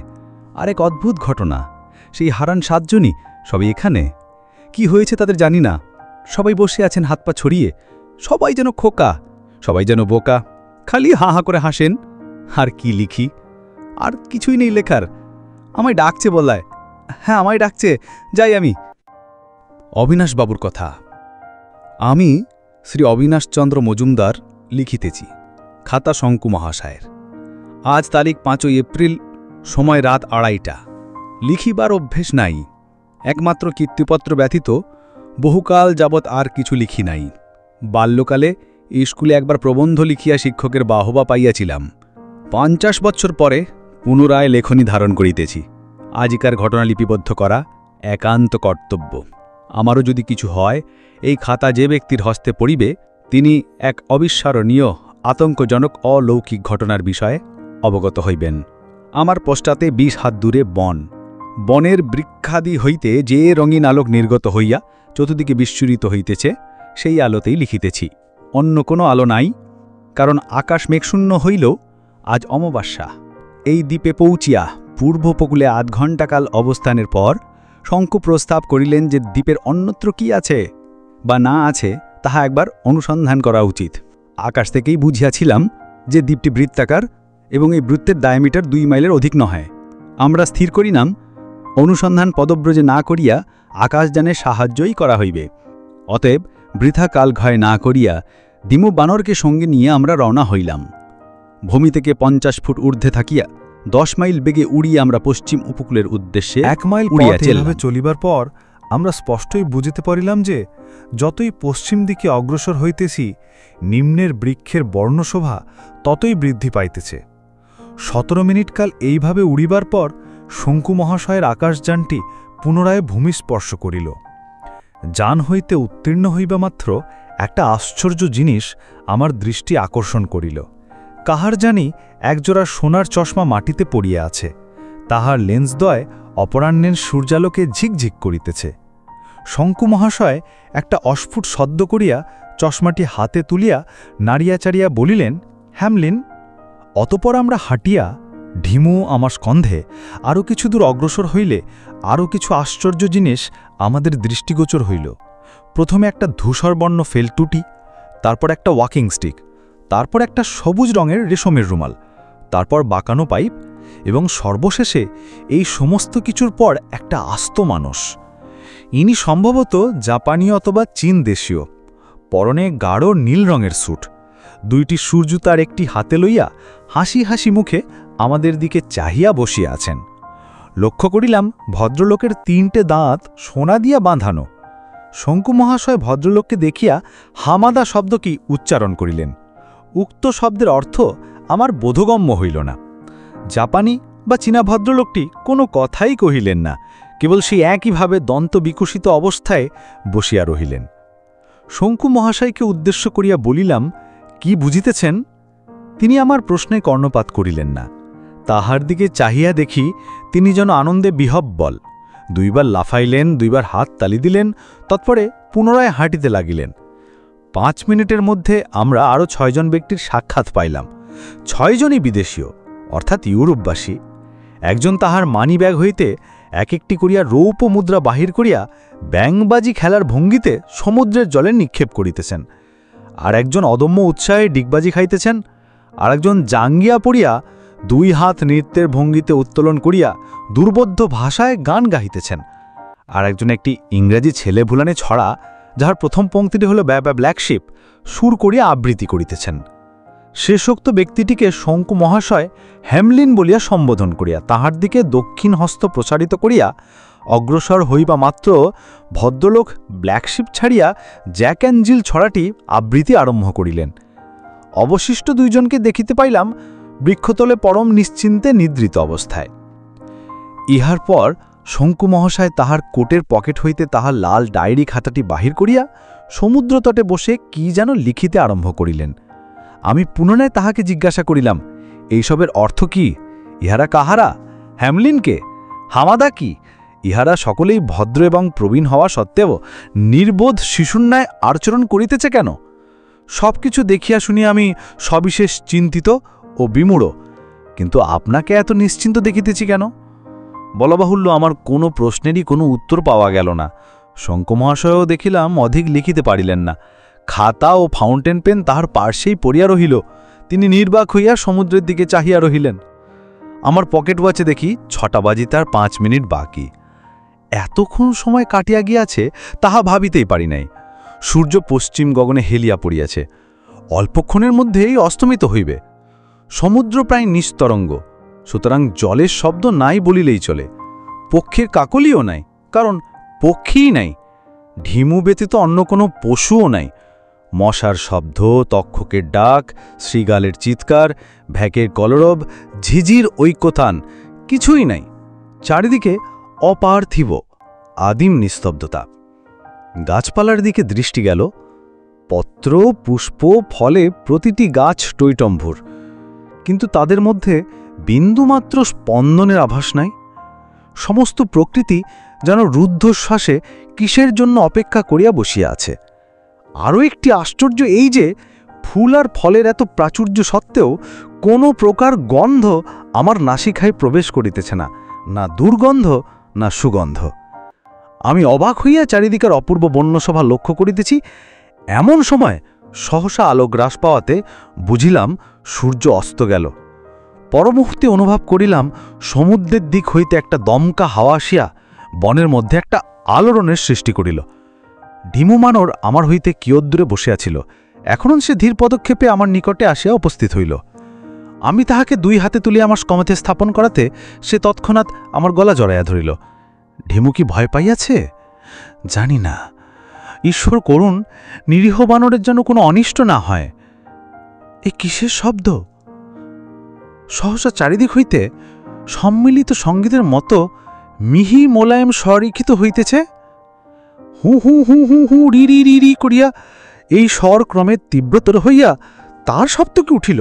আরেক অদ্ভুত ঘটনা, সেই হারান 7 জনই সবাই এখানে। কি হয়েছে তাদের জানি না, সবাই বসে আছেন হাত পা ছড়িয়ে। সবাই যেন খোকা, সবাই যেন বোকা, খালি হা হা করে হাসেন। আর কি লিখি, আর কিছুই নেই লেখার। আমায় ডাকছে বলায়, হ্যাঁ আমায় ডাকছে, যাই আমি। অবিনাশবাবুর কথা। আমি শ্রী অবিনাশচন্দ্র মজুমদার লিখিতেছি, খাতা শঙ্কু মহাশয়ের। আজ তারিখ 5ই এপ্রিল, সময় রাত 2:30। লিখিবার অভ্যেস নাই, একমাত্র কীর্তিপত্র ব্যতীত বহুকাল যাবৎ আর কিছু লিখি নাই। বাল্যকালে স্কুলে একবার প্রবন্ধ লিখিয়া শিক্ষকের বাহবা পাইয়াছিলাম। 50 বৎসর পরে পুনরায় লেখনী ধারণ করিতেছি। আজিকার ঘটনা লিপিবদ্ধ করা একান্ত কর্তব্য। আমারও যদি কিছু হয়, এই খাতা যে ব্যক্তির হস্তে পড়িবে তিনি এক অবিস্মরণীয় আতঙ্কজনক অলৌকিক ঘটনার বিষয়ে অবগত হইবেন। আমার পশ্চাতে 20 হাত দূরে বন। বনের বৃক্ষাদি হইতে যে রঙিন আলোক নির্গত হইয়া চতুর্দিকে বিস্ফুরিত হইতেছে, সেই আলোতেই লিখিতেছি। অন্য কোনো আলো নাই, কারণ আকাশ মেঘশূন্য হইল। আজ অমাবস্যা। এই দ্বীপে পৌঁছিয়া পূর্ব উপকূলে 8 ঘণ্টাকাল অবস্থানের পর শঙ্কু প্রস্তাব করিলেন যে দ্বীপের অন্যত্র কি আছে বা না আছে তাহা একবার অনুসন্ধান করা উচিত। আকাশ থেকেই বুঝিয়াছিলাম যে দ্বীপটি বৃত্তাকার এবং এই বৃত্তের ডায়ামিটার 2 মাইলের অধিক নহে। আমরা স্থির করিলাম অনুসন্ধান পদব্রজে না করিয়া আকাশযানের সাহায্যই করা হইবে। অতএব বৃথা কাল ক্ষয় না করিয়া দিমু বানরকে সঙ্গে নিয়ে আমরা রওনা হইলাম। ভূমি থেকে 50 ফুট ঊর্ধ্বে থাকিয়া 10 মাইল বেগে উড়িয়ে আমরা পশ্চিম উপকূলের উদ্দেশ্যে 1 মাইল উড়িয়া পথ চলিলাম। এভাবে চলিবার পর আমরা স্পষ্টই বুঝিতে পারিলাম যে যতই পশ্চিম দিকে অগ্রসর হইতেছি, নিম্নের বৃক্ষের বর্ণশোভা ততই বৃদ্ধি পাইতেছে। 17 মিনিট কাল এইভাবে উড়িবার পর শঙ্কু মহাশয়ের আকাশযানটি পুনরায় ভূমি স্পর্শ করিল। যান হইতে উত্তীর্ণ হইবা মাত্র একটা আশ্চর্য জিনিস আমার দৃষ্টি আকর্ষণ করিল। কাহার জানি একজোড়া সোনার চশমা মাটিতে পড়িয়া আছে। তাহার লেন্সদ্বয় অপরাহ্নের সূর্যালোকে ঝিকঝিক করিতেছে। শঙ্কু মহাশয় একটা অস্ফুট শব্দ করিয়া চশমাটি হাতে তুলিয়া নাড়িয়াচাড়িয়া বলিলেন, হ্যামলিন। অতপর আমরা হাঁটিয়া ঢিমু আমার স্কন্ধে আরও কিছু দূর অগ্রসর হইলে আরও কিছু আশ্চর্য জিনিস আমাদের দৃষ্টিগোচর হইল। প্রথমে একটা ধূসরবর্ণ ফেলটুটি, তারপর একটা ওয়াকিং স্টিক, তারপর একটা সবুজ রঙের রেশমের রুমাল, তারপর বাঁকানো পাইপ এবং সর্বশেষে এই সমস্ত কিছুর পর একটা আস্ত মানুষ। ইনি সম্ভবত জাপানি অথবা চীন দেশীয়। পরনে গাঢ় নীল রঙের স্যুট, 2টি সূর্যুতার একটি হাতে লইয়া হাসি হাসি মুখে আমাদের দিকে চাহিয়া বসিয়া আছেন। লক্ষ্য করিলাম ভদ্রলোকের 3টে দাঁত সোনা দিয়া বাঁধানো। শঙ্কু মহাশয় ভদ্রলোককে দেখিয়া হামাদা শব্দ কি উচ্চারণ করিলেন। উক্ত শব্দের অর্থ আমার বোধগম্য হইল না। জাপানি বা চীনা ভদ্রলোকটি কোনো কথাই কহিলেন না, কেবল সেই একইভাবে দন্ত বিকশিত অবস্থায় বসিয়া রহিলেন। শঙ্কু মহাশয়কে উদ্দেশ্য করিয়া বলিলাম, কি বুঝিতেছেন? তিনি আমার প্রশ্নে কর্ণপাত করিলেন না। তাহার দিকে চাহিয়া দেখি তিনি যেন আনন্দে বিহব্বল। 2বার লাফাইলেন, 2বার হাত তালি দিলেন, তৎপরে পুনরায় হাঁটিতে লাগিলেন। 5 মিনিটের মধ্যে আমরা আরও 6 জন ব্যক্তির সাক্ষাৎ পাইলাম। 6 জনই বিদেশীয়, অর্থাৎ ইউরোপবাসী। একজন তাহার মানি ব্যাগ হইতে এক একটি করিয়া রৌপ্য মুদ্রা বাহির করিয়া ব্যাংবাজি খেলার ভঙ্গিতে সমুদ্রের জলে নিক্ষেপ করিতেছেন। আর একজন অদম্য উৎসাহে ডিগবাজি খাইতেছেন। আর একজন জাঙ্গিয়া পড়িয়া 2 হাত নৃত্যের ভঙ্গিতে উত্তোলন করিয়া দুর্বোধ্য ভাষায় গান গাহিতেছেন। আর একজন একটি ইংরেজি ছেলে ভুলানে ছড়া, যাহার প্রথম পংক্তিটি হল ব্যা ব্যা ব্ল্যাক শিপ, সুর করিয়া আবৃত্তি করিতেছেন। শেষোক্ত ব্যক্তিটিকে শঙ্কু মহাশয় হ্যামলিন বলিয়া সম্বোধন করিয়া তাহার দিকে দক্ষিণ হস্ত প্রসারিত করিয়া অগ্রসর হইবা মাত্র ভদ্রলোক ব্ল্যাকশিপ ছাড়িয়া জ্যাক অ্যান্ড জিল ছড়াটি আবৃত্তি আরম্ভ করিলেন। অবশিষ্ট 2 জনকে দেখিতে পাইলাম বৃক্ষতলে পরম নিশ্চিন্তে নিদ্রিত অবস্থায়। ইহার পর শঙ্কু মহাশয় তাহার কোটের পকেট হইতে তাহার লাল ডায়েরি খাতাটি বাহির করিয়া সমুদ্রতটে বসে কি যেন লিখিতে আরম্ভ করিলেন। আমি পুনরায় তাহাকে জিজ্ঞাসা করিলাম, এইসবের অর্থ কি? ইহারা কাহারা? হ্যামলিনকে? হামাদা কি? ইহারা সকলেই ভদ্র এবং প্রবীণ হওয়া সত্ত্বেও নির্বোধ শিশুর ন্যায় আচরণ করিতেছে কেন? সব কিছু দেখিয়া শুনিয়া আমি সবিশেষ চিন্তিত ও বিমূঢ়। কিন্তু আপনাকে এত নিশ্চিন্ত দেখিতেছি কেন? বলবাহুল্য আমার কোনো প্রশ্নেরই কোনো উত্তর পাওয়া গেল না। শঙ্কু মহাশয়ও দেখিলাম অধিক লিখিতে পারিলেন না। খাতা ও ফাউন্টেন পেন তাহার পার্শ্বেই পড়িয়া রহিল। তিনি নির্বাক হইয়া সমুদ্রের দিকে চাহিয়া রহিলেন। আমার পকেট ওয়াচে দেখি 6টা বাজিতে আর 5 মিনিট বাকি। এতক্ষণ সময় কাটিয়া গিয়াছে তাহা ভাবিতেই পারি নাই। সূর্য পশ্চিম গগনে হেলিয়া পড়িয়াছে, অল্পক্ষণের মধ্যেই অস্তমিত হইবে। সমুদ্র প্রায় নিস্তরঙ্গ, সুতরাং জলের শব্দ নাই বলিলেই চলে। পক্ষীর কাকলিও নাই, কারণ পক্ষীই নাই, ঢিমু ব্যতীত অন্য কোনো পশুও নাই। মশার শব্দ, তক্ষকের ডাক, শৃগালের চিৎকার, ভ্যাকের কলরব, ঝিঝির ঐক্যতান কিছুই নাই। চারিদিকে অপার্থিব আদিম নিস্তব্ধতা। গাছপালার দিকে দৃষ্টি গেল। পত্র, পুষ্প, ফলে প্রতিটি গাছ টৈটম্ভুর, কিন্তু তাদের মধ্যে বিন্দুমাত্র স্পন্দনের আভাস নাই। সমস্ত প্রকৃতি যেন রুদ্ধশ্বাসে কিসের জন্য অপেক্ষা করিয়া বসিয়া আছে। আরও একটি আশ্চর্য এই যে ফুল আর ফলের এত প্রাচুর্য সত্ত্বেও কোনো প্রকার গন্ধ আমার নাসিকায় প্রবেশ করিতেছে না, না দুর্গন্ধ না সুগন্ধ। আমি অবাক হইয়া চারিদিকের অপূর্ব বন্যসভা লক্ষ্য করিতেছি। এমন সময় সহসা আলো গ্রাস পাওয়াতে বুঝিলাম সূর্য অস্ত গেল। পরমুহূর্তে অনুভব করিলাম সমুদ্রের দিক হইতে একটা দমকা হাওয়া আসিয়া বনের মধ্যে একটা আলোড়নের সৃষ্টি করিল। ঢিমু মানর আমার হইতে কিয়দ্দূরে বসিয়াছিল, এখনও সে ধীর পদক্ষেপে আমার নিকটে আসিয়া উপস্থিত হইল। আমি তাহাকে 2 হাতে তুলিয়া আমার স্কমেতে স্থাপন করাতে সে তৎক্ষণাৎ আমার গলা জড়াইয়া ধরিল। ঢিমু কি ভয় পাইয়াছে? জানি না। ঈশ্বর করুন নিরীহ বানরের যেন কোনো অনিষ্ট না হয়। এ কিসের শব্দ? সহসা চারিদিক হইতে সম্মিলিত সঙ্গীতের মতো মিহি মোলায়েম স্বরিক্ষিত হইতেছে। হু হু হু হু হু রি রি রি রি করিয়া এই স্বর ক্রমে তীব্রতর হইয়া তার শব্দকে উঠিল।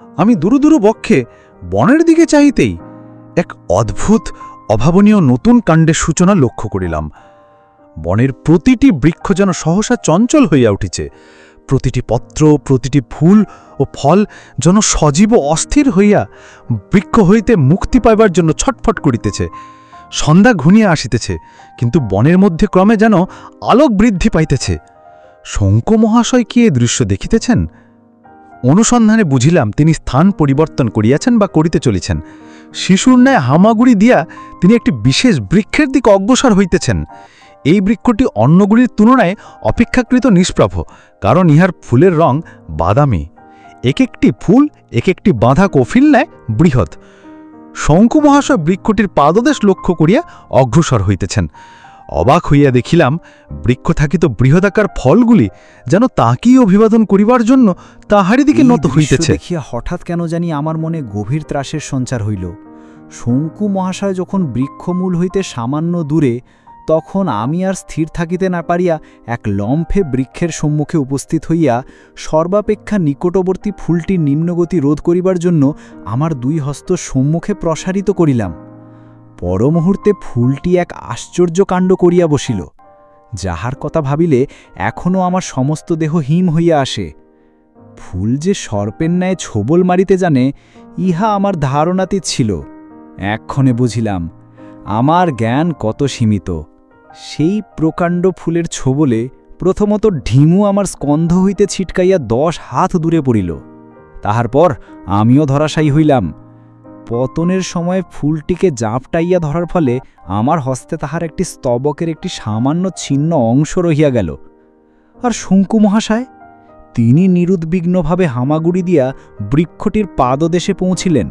আমি দুরু দুরু বক্ষে বনের দিকে চাইতেই এক অদ্ভুত অভাবনীয় নতুন কাণ্ডের সূচনা লক্ষ্য করিলাম। বনের প্রতিটি বৃক্ষ যেন সহসা চঞ্চল হইয়া উঠিছে। প্রতিটি পত্র, প্রতিটি ফুল ও ফল যেন সজীব ও অস্থির হইয়া বৃক্ষ হইতে মুক্তি পাইবার জন্য ছটফট করিতেছে। সন্ধ্যা ঘনিয়া আসিতেছে, কিন্তু বনের মধ্যে ক্রমে যেন আলোক বৃদ্ধি পাইতেছে। শঙ্কু মহাশয় কি এ দৃশ্য দেখিতেছেন? অনুসন্ধানে বুঝিলাম তিনি স্থান পরিবর্তন করিয়াছেন বা করিতে চলিছেন। শিশুর ন্যায় হামাগুড়ি দিয়া তিনি একটি বিশেষ বৃক্ষের দিকে অগ্রসর হইতেছেন। এই বৃক্ষটি অন্যগুলির তুলনায় অপেক্ষাকৃত নিষ্প্রভ, কারণ ইহার ফুলের রং বাদামি। এক একটি ফুল এক একটি বাঁধা কফিল ন্যায় বৃহৎ। শঙ্কু মহাশয় বৃক্ষটির পাদদেশ লক্ষ্য করিয়া অগ্রসর হইতেছেন। অবাক হইয়া দেখিলাম বৃক্ষ থাকিত বৃহদাকার ফলগুলি যেন তাঁকেই অভিবাদন করিবার জন্য তাহারই দিকে নত হইতেছে। দেখিয়া হঠাৎ কেন জানি আমার মনে গভীর ত্রাসের সঞ্চার হইল। শঙ্কু মহাশয় যখন বৃক্ষমূল হইতে সামান্য দূরে, তখন আমি আর স্থির থাকিতে না পারিয়া এক লম্ফে বৃক্ষের সম্মুখে উপস্থিত হইয়া সর্বাপেক্ষা নিকটবর্তী ফুলটির নিম্নগতি রোধ করিবার জন্য আমার 2 হস্ত সম্মুখে প্রসারিত করিলাম। পরমুহূর্তে ফুলটি এক আশ্চর্য কাণ্ড করিয়া বসিল, যাহার কথা ভাবিলে এখনও আমার সমস্ত দেহ হিম হইয়া আসে। ফুল যে সর্পের ন্যায় ছোবল মারিতে জানে, ইহা আমার ধারণাতীত ছিল। এক্ষণে বুঝিলাম আমার জ্ঞান কত সীমিত। সেই প্রকাণ্ড ফুলের ছোবলে প্রথমত ঢিমু আমার স্কন্ধ হইতে ছিটকাইয়া 10 হাত দূরে পড়িল। তাহার পর আমিও ধরাশায়ী হইলাম। পতনের সময় ফুলটিকে জাপটাইয়া ধরার ফলে আমার হস্তে তাহার একটি স্তবকের একটি সামান্য ছিন্ন অংশ রহিয়া গেল। আর শঙ্কু মহাশয় তিনি নিরুদ্বিগ্নভাবে হামাগুড়ি দিয়া বৃক্ষটির পাদদেশে পৌঁছিলেন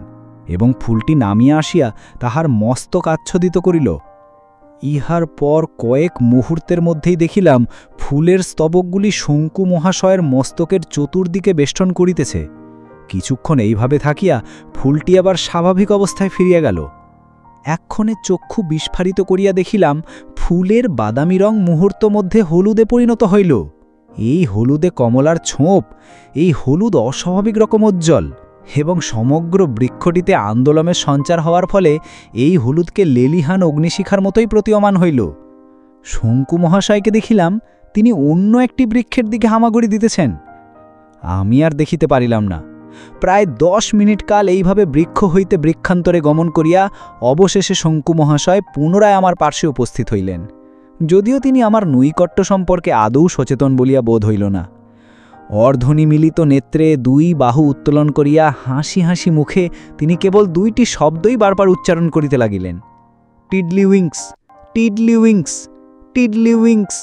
এবং ফুলটি নামিয়া আসিয়া তাহার মস্তক আচ্ছাদিত করিল। ইহার পর কয়েক মুহূর্তের মধ্যেই দেখিলাম ফুলের স্তবকগুলি শঙ্কু মহাশয়ের মস্তকের চতুর্দিকে বেষ্টন করিতেছে। কিছুক্ষণ এইভাবে থাকিয়া ফুলটি আবার স্বাভাবিক অবস্থায় ফিরিয়া গেল। এক্ষণে চক্ষু বিস্ফারিত করিয়া দেখিলাম ফুলের বাদামি রং মুহূর্ত মধ্যে হলুদে পরিণত হইল। এই হলুদে কমলার ছোপ, এই হলুদ অস্বাভাবিক রকম উজ্জ্বল, এবং সমগ্র বৃক্ষটিতে আন্দোলনের সঞ্চার হওয়ার ফলে এই হলুদকে লেলিহান অগ্নিশিখার মতোই প্রতীয়মান হইল। শঙ্কু মহাশয়কে দেখিলাম তিনি অন্য একটি বৃক্ষের দিকে হামাগুড়ি দিতেছেন। আমি আর দেখিতে পারিলাম না। প্রায় 10 মিনিট কাল এইভাবে বৃক্ষ হইতে বৃক্ষান্তরে গমন করিয়া অবশেষে শঙ্কু মহাশয় পুনরায় আমার পার্শ্বে উপস্থিত হইলেন, যদিও তিনি আমার নৈকট্য সম্পর্কে আদৌ সচেতন বলিয়া বোধ হইল না। অর্ধনিমিলিত নেত্রে 2 বাহু উত্তোলন করিয়া হাসি হাসি মুখে তিনি কেবল 2টি শব্দই বারবার উচ্চারণ করিতে লাগিলেন, tiddly wings, tiddly wings, tiddly wings.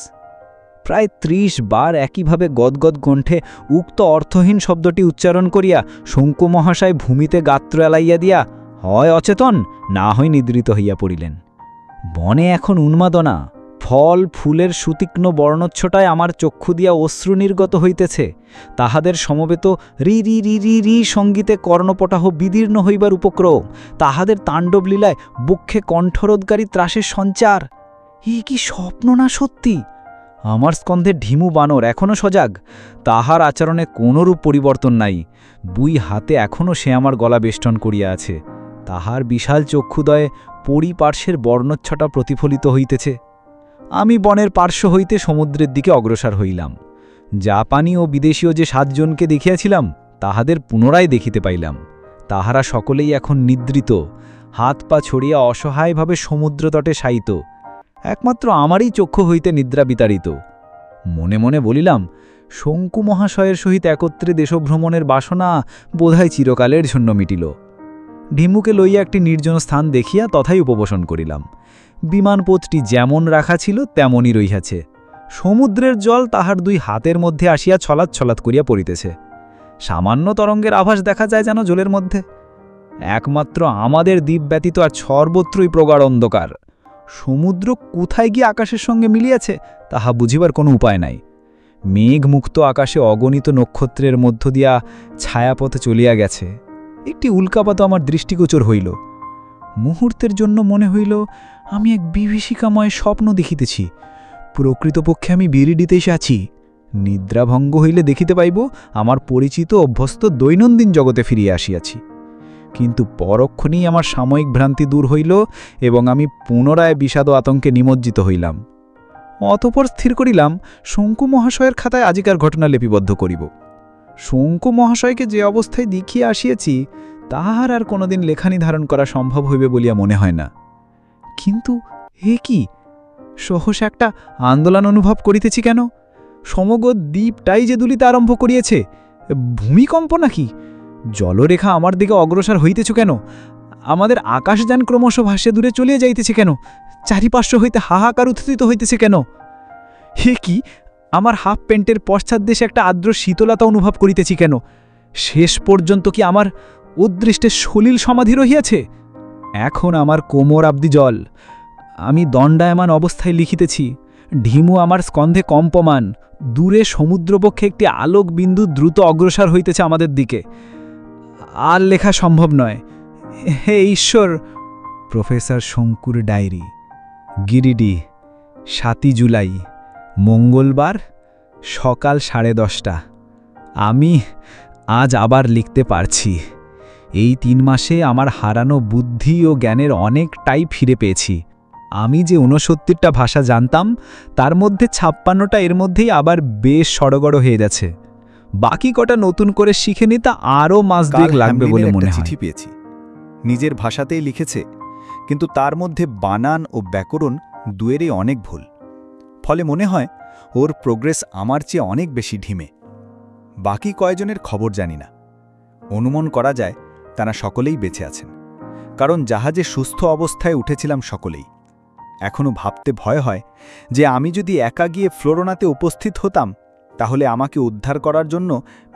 প্রায় 30 বার একইভাবে গদগদ কণ্ঠে উক্ত অর্থহীন শব্দটি উচ্চারণ করিয়া শঙ্কু মহাশয় ভূমিতে গাত্র এলাইয়া দিয়া হয় অচেতন, না হয় নিদ্রিত হইয়া পড়িলেন। বনে এখন উন্মাদনা, ফল ফুলের সুতীক্ষ্ণ বর্ণচ্ছটায় আমার চক্ষু দিয়া অশ্রু নির্গত হইতেছে। তাহাদের সমবেত রি রি রি রি রি সঙ্গীতে কর্ণপটাহ বিদীর্ণ হইবার উপক্রম, তাহাদের তাণ্ডবলীলায় বক্ষে কণ্ঠরোধকারী ত্রাসের সঞ্চার। কি স্বপ্ন না সত্যি? আমার স্কন্ধে ঢিমু বানর এখনও সজাগ, তাহার আচরণে কোনরূপ পরিবর্তন নাই। দুই হাতে এখনও সে আমার গলা বেষ্টন করিয়া আছে, তাহার বিশাল চক্ষুদয়ে পরিপার্শ্বের বর্ণচ্ছটা প্রতিফলিত হইতেছে। আমি বনের পার্শ্ব হইতে সমুদ্রের দিকে অগ্রসর হইলাম। জাপানি ও বিদেশীয় যে 7 জনকে দেখিয়াছিলাম, তাহাদের পুনরায় দেখিতে পাইলাম। তাহারা সকলেই এখন নিদ্রিত, হাত পা ছড়িয়া অসহায়ভাবে সমুদ্রতটে শায়িত। একমাত্র আমারই চক্ষু হইতে নিদ্রা বিতাড়িত। মনে মনে বলিলাম, শঙ্কু মহাশয়ের সহিত একত্রে দেশভ্রমণের বাসনা বোধহয় চিরকালের জন্য মিটিল। ঢিমুকে লইয়া একটি নির্জন স্থান দেখিয়া তথাই উপবেশন করিলাম। বিমানপথটি যেমন রাখা ছিল তেমনই রহিয়াছে। সমুদ্রের জল তাহার 2 হাতের মধ্যে আসিয়া ছলাৎ ছলাৎ করিয়া পড়িতেছে। সামান্য তরঙ্গের আভাস দেখা যায় যেন জলের মধ্যে। একমাত্র আমাদের দ্বীপ ব্যতীত আর সর্বত্রই প্রগাঢ় অন্ধকার। সমুদ্র কোথায় গিয়ে আকাশের সঙ্গে মিলিয়াছে তাহা বুঝিবার কোনো উপায় নাই। মেঘমুক্ত আকাশে অগণিত নক্ষত্রের মধ্য দিয়া ছায়াপথে চলিয়া গেছে। একটি উল্কাপাত আমার দৃষ্টিগোচর হইল। মুহূর্তের জন্য মনে হইল আমি এক বিভীষিকাময় স্বপ্ন দেখিতেছি। প্রকৃতপক্ষে আমি বিরিডিতেই আছি। নিদ্রাভঙ্গ হইলে দেখিতে পাইব আমার পরিচিত অভ্যস্ত দৈনন্দিন জগতে ফিরিয়া আসিয়াছি। কিন্তু পরক্ষণেই আমার সাময়িক ভ্রান্তি দূর হইল এবং আমি পুনরায় বিষাদ ও আতঙ্কে নিমজ্জিত হইলাম। অতঃপর স্থির করিলাম শঙ্কু মহাশয়ের খাতায় আজিকার ঘটনা লিপিবদ্ধ করিব। শঙ্কু মহাশয়কে যে অবস্থায় দেখিয়া আসিয়াছি, তাহার আর কোনোদিন লেখানি ধারণ করা সম্ভব হইবে বলিয়া মনে হয় না। কিন্তু হে কি, সহসা একটা আন্দোলন অনুভব করিতেছি কেন? সমগ্র দ্বীপটাই যে দুলিতে আরম্ভ করিয়েছে। ভূমিকম্প নাকি? জলরেখা আমার দিকে অগ্রসর হইতেছ কেন? আমাদের আকাশযান ক্রমশ ভাসে দূরে চলিয়া যাইতেছে কেন? চারিপার্শ্ব হইতে হাহাকার উত্থিত হইতেছে কেন? হে কি, আমার হাফ প্যান্টের পশ্চাৎ দেশে একটা আর্দ্র শীতলতা অনুভব করিতেছি কেন? শেষ পর্যন্ত কি আমার উদ্দৃষ্টে সলিল সমাধি রহিয়াছে? এখন আমার কোমর আবদি জল। আমি দণ্ডায়মান অবস্থায় লিখিতেছি। ঢিমু আমার স্কন্ধে কম্পমান। দূরে সমুদ্রবক্ষে একটি আলোক বিন্দু দ্রুত অগ্রসর হইতেছে আমাদের দিকে। আর লেখা সম্ভব নয়। হে ঈশ্বর! প্রফেসর শঙ্কুর ডায়েরি, গিরিডি, 7 জুলাই, মঙ্গলবার, সকাল 10:30। আমি আজ আবার লিখতে পারছি। এই 3 মাসে আমার হারানো বুদ্ধি ও জ্ঞানের অনেকটাই ফিরে পেয়েছি। আমি যে 69টা ভাষা জানতাম, তার মধ্যে 56টা এর মধ্যেই আবার বেশ সড়গড় হয়ে গেছে। বাকি কটা নতুন করে শিখে নিতে আরও মাস 2 লাগবে বলে মনে হয়। চিঠি পেয়েছি, নিজের ভাষাতেই লিখেছে, কিন্তু তার মধ্যে বানান ও ব্যাকরণ দুয়েরই অনেক ভুল। ফলে মনে হয় ওর প্রোগ্রেস আমার চেয়ে অনেক বেশি ঢিমে। বাকি কয়জনের খবর জানি না। অনুমান করা যায় তারা সকলেই বেঁচে আছেন, কারণ জাহাজে সুস্থ অবস্থায় উঠেছিলাম সকলেই। এখনও ভাবতে ভয় হয় যে আমি যদি একা গিয়ে ফ্লোরোনাতে উপস্থিত হতাম, তাহলে আমাকে উদ্ধার করার জন্য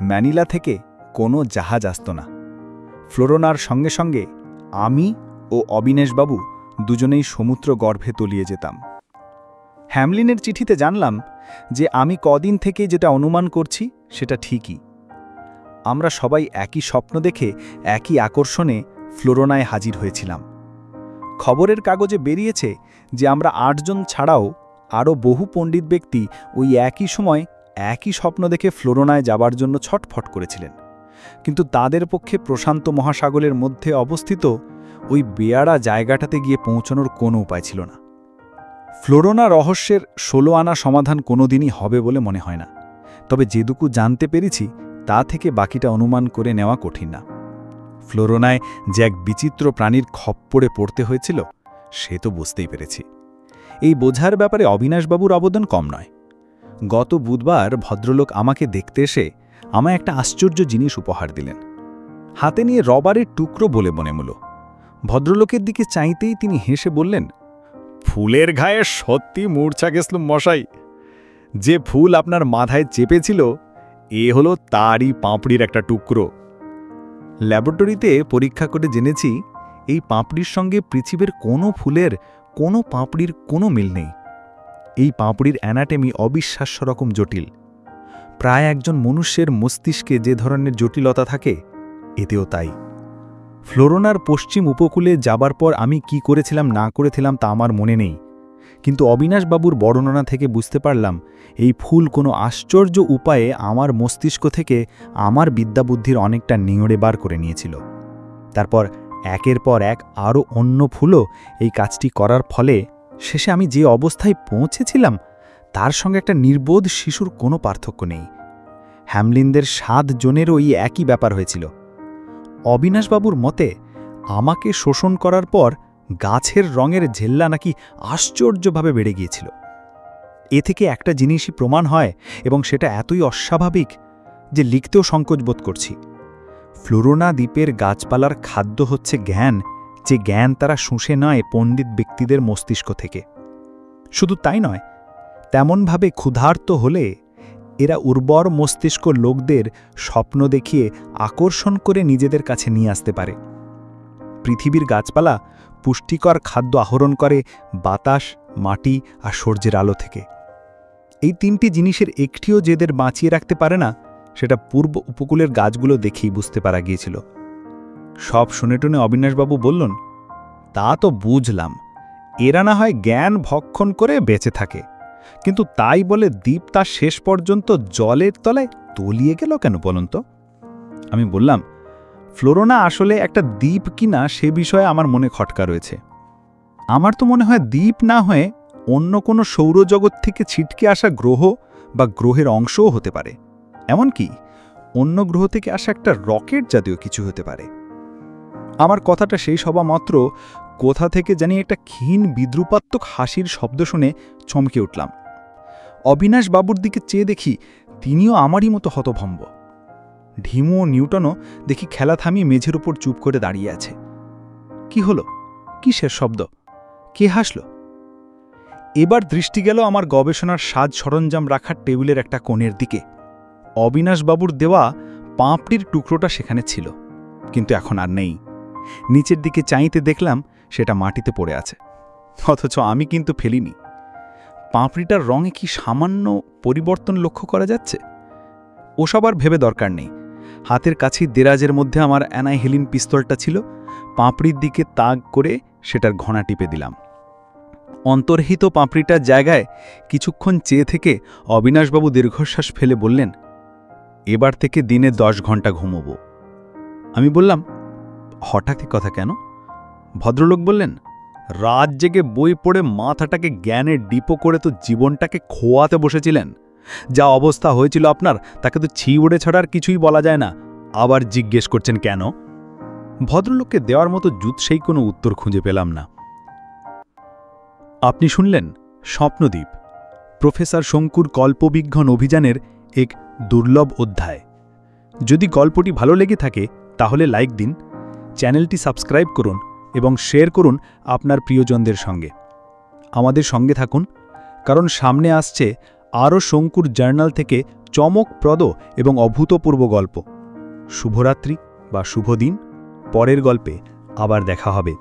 ম্যানিলা থেকে কোনো জাহাজ আসত না। ফ্লোরোনার সঙ্গে সঙ্গে আমি ও অবিনেশবাবু দুজনেই সমুদ্র গর্ভে তলিয়ে যেতাম। হ্যামলিনের চিঠিতে জানলাম যে আমি কদিন থেকে যেটা অনুমান করছি সেটা ঠিকই। আমরা সবাই একই স্বপ্ন দেখে একই আকর্ষণে ফ্লোরোনায় হাজির হয়েছিলাম। খবরের কাগজে বেরিয়েছে যে আমরা 8 জন ছাড়াও আরও বহু পণ্ডিত ব্যক্তি ওই একই সময় একই স্বপ্ন দেখে ফ্লোরোনায় যাবার জন্য ছটফট করেছিলেন, কিন্তু তাদের পক্ষে প্রশান্ত মহাসাগরের মধ্যে অবস্থিত ওই বেয়াড়া জায়গাটাতে গিয়ে পৌঁছানোর কোনো উপায় ছিল না। ফ্লোরোনা রহস্যের 16 আনা সমাধান কোনোদিনই হবে বলে মনে হয় না, তবে যেটুকু জানতে পেরেছি তা থেকে বাকিটা অনুমান করে নেওয়া কঠিন না। ফ্লোরোনায় যে এক বিচিত্র প্রাণীর খপ্পরে পড়তে হয়েছিল সে তো বুঝতেই পেরেছি। এই বোঝার ব্যাপারে অবিনাশবাবুর অবদান কম নয়। গত বুধবার ভদ্রলোক আমাকে দেখতে এসে আমায় একটা আশ্চর্য জিনিস উপহার দিলেন। হাতে নিয়ে রবারের টুকরো বলে মনে হলো। ভদ্রলোকের দিকে চাইতেই তিনি হেসে বললেন, ফুলের ঘায়ে সত্যি মূর্ছা গেছলুম মশাই। যে ফুল আপনার মাথায় চেপেছিল এ হলো তারই পাঁপড়ির একটা টুকরো। ল্যাবরেটরিতে পরীক্ষা করে জেনেছি এই পাঁপড়ির সঙ্গে পৃথিবীর কোনো ফুলের কোনো পাঁপড়ির কোনো মিল নেই। এই পাঁপড়ির অ্যানাটমি অবিশ্বাস্য রকম জটিল। প্রায় একজন মনুষ্যের মস্তিষ্কে যে ধরনের জটিলতা থাকে, এতেও তাই। ফ্লোরোনার পশ্চিম উপকূলে যাবার পর আমি কি করেছিলাম না করেছিলাম তা আমার মনে নেই, কিন্তু অবিনাশবাবুর বর্ণনা থেকে বুঝতে পারলাম এই ফুল কোনো আশ্চর্য উপায়ে আমার মস্তিষ্ক থেকে আমার বিদ্যাবুদ্ধির অনেকটা নিংড়ে বার করে নিয়েছিল। তারপর একের পর এক আরও অন্য ফুলও এই কাজটি করার ফলে শেষে আমি যে অবস্থায় পৌঁছেছিলাম তার সঙ্গে একটা নির্বোধ শিশুর কোনো পার্থক্য নেই। হ্যামলিনদের 7 জনেরও এই একই ব্যাপার হয়েছিল। অবিনাশবাবুর মতে আমাকে শোষণ করার পর গাছের রঙের ঝেল্লা নাকি আশ্চর্যভাবে বেড়ে গিয়েছিল। এ থেকে একটা জিনিসই প্রমাণ হয়, এবং সেটা এতই অস্বাভাবিক যে লিখতেও সংকোচ বোধ করছি। ফ্লোরোনা দ্বীপের গাছপালার খাদ্য হচ্ছে জ্ঞান, যে জ্ঞান তারা শুষে নেয় পণ্ডিত ব্যক্তিদের মস্তিষ্ক থেকে। শুধু তাই নয়, তেমনভাবে ক্ষুধার্ত হলে এরা উর্বর মস্তিষ্ক লোকদের স্বপ্ন দেখিয়ে আকর্ষণ করে নিজেদের কাছে নিয়ে আসতে পারে। পৃথিবীর গাছপালা পুষ্টিকর খাদ্য আহরণ করে বাতাস, মাটি আর সূর্যের আলো থেকে। এই 3টি জিনিসের একটিও যেদের বাঁচিয়ে রাখতে পারে না, সেটা পূর্ব উপকূলের গাছগুলো দেখেই বুঝতে পারা গিয়েছিল। সব শুনে টুনে অবিনাশবাবু বললেন, তা তো বুঝলাম, এরা না হয় জ্ঞান ভক্ষণ করে বেঁচে থাকে, কিন্তু তাই বলে দ্বীপ তার শেষ পর্যন্ত জলের তলায় তলিয়ে গেল কেন বলুন তো? আমি বললাম, ফ্লোরোনা আসলে একটা দ্বীপ কিনা সে বিষয়ে আমার মনে খটকা রয়েছে। আমার তো মনে হয় দ্বীপ না হয়ে অন্য কোনো সৌরজগৎ থেকে ছিটকে আসা গ্রহ বা গ্রহের অংশও হতে পারে, এমনকি অন্য গ্রহ থেকে আসা একটা রকেট জাতীয় কিছু হতে পারে। আমার কথাটা শেষ হবা মাত্র কোথা থেকে জানি একটা ক্ষীণ বিদ্রুপাত্মক হাসির শব্দ শুনে চমকে উঠলাম। অবিনাশবাবুর দিকে চেয়ে দেখি তিনিও আমারই মতো হতভম্ব। ঢিমু ও নিউটনও দেখি খেলা থামিয়ে মেঝের উপর চুপ করে দাঁড়িয়ে আছে। কি হলো? কিসের শব্দ? কে হাসল? এবার দৃষ্টি গেল আমার গবেষণার সাজ সরঞ্জাম রাখার টেবিলের একটা কোণের দিকে। অবিনাশবাবুর দেওয়া পাঁপড়ির টুকরোটা সেখানে ছিল, কিন্তু এখন আর নেই। নিচের দিকে চাইতে দেখলাম সেটা মাটিতে পড়ে আছে, অথচ আমি কিন্তু ফেলিনি। পাঁপড়িটার রঙে কি সামান্য পরিবর্তন লক্ষ্য করা যাচ্ছে? ওসব আর ভেবে দরকার নেই। হাতের কাছেই দেরাজের মধ্যে আমার অ্যানাইহেলিন পিস্তলটা ছিল। পাঁপড়ির দিকে তাক করে সেটার ঘণা টিপে দিলাম। অন্তর্হিত পাঁপড়িটার জায়গায় কিছুক্ষণ চেয়ে থেকে অবিনাশবাবু দীর্ঘশ্বাস ফেলে বললেন, এবার থেকে দিনে 10 ঘন্টা ঘুমোব। আমি বললাম, হঠাৎ কথা কেন? ভদ্রলোক বললেন, রাত জেগে বই পড়ে মাথাটাকে জ্ঞানের ডিপো করে তো জীবনটাকে খোয়াতে বসেছিলেন। যা অবস্থা হয়েছিল আপনার, তাকে তো ছি উড়ে ছাড়ার কিছুই বলা যায় না। আবার জিজ্ঞেস করছেন কেন? ভদ্রলোককে দেওয়ার মতো সেই কোনো উত্তর খুঁজে পেলাম না। আপনি শুনলেন স্বপ্নদ্বীপ, প্রফেসর শঙ্কুর কল্পবিজ্ঞান অভিযানের এক দুর্লভ অধ্যায়। যদি গল্পটি ভালো লেগে থাকে তাহলে লাইক দিন, চ্যানেলটি সাবস্ক্রাইব করুন এবং শেয়ার করুন আপনার প্রিয়জনদের সঙ্গে। আমাদের সঙ্গে থাকুন, কারণ সামনে আসছে আরও শঙ্কুর জার্নাল থেকে চমকপ্রদ এবং অভূতপূর্ব গল্প। শুভরাত্রি বা শুভ দিন। পরের গল্পে আবার দেখা হবে।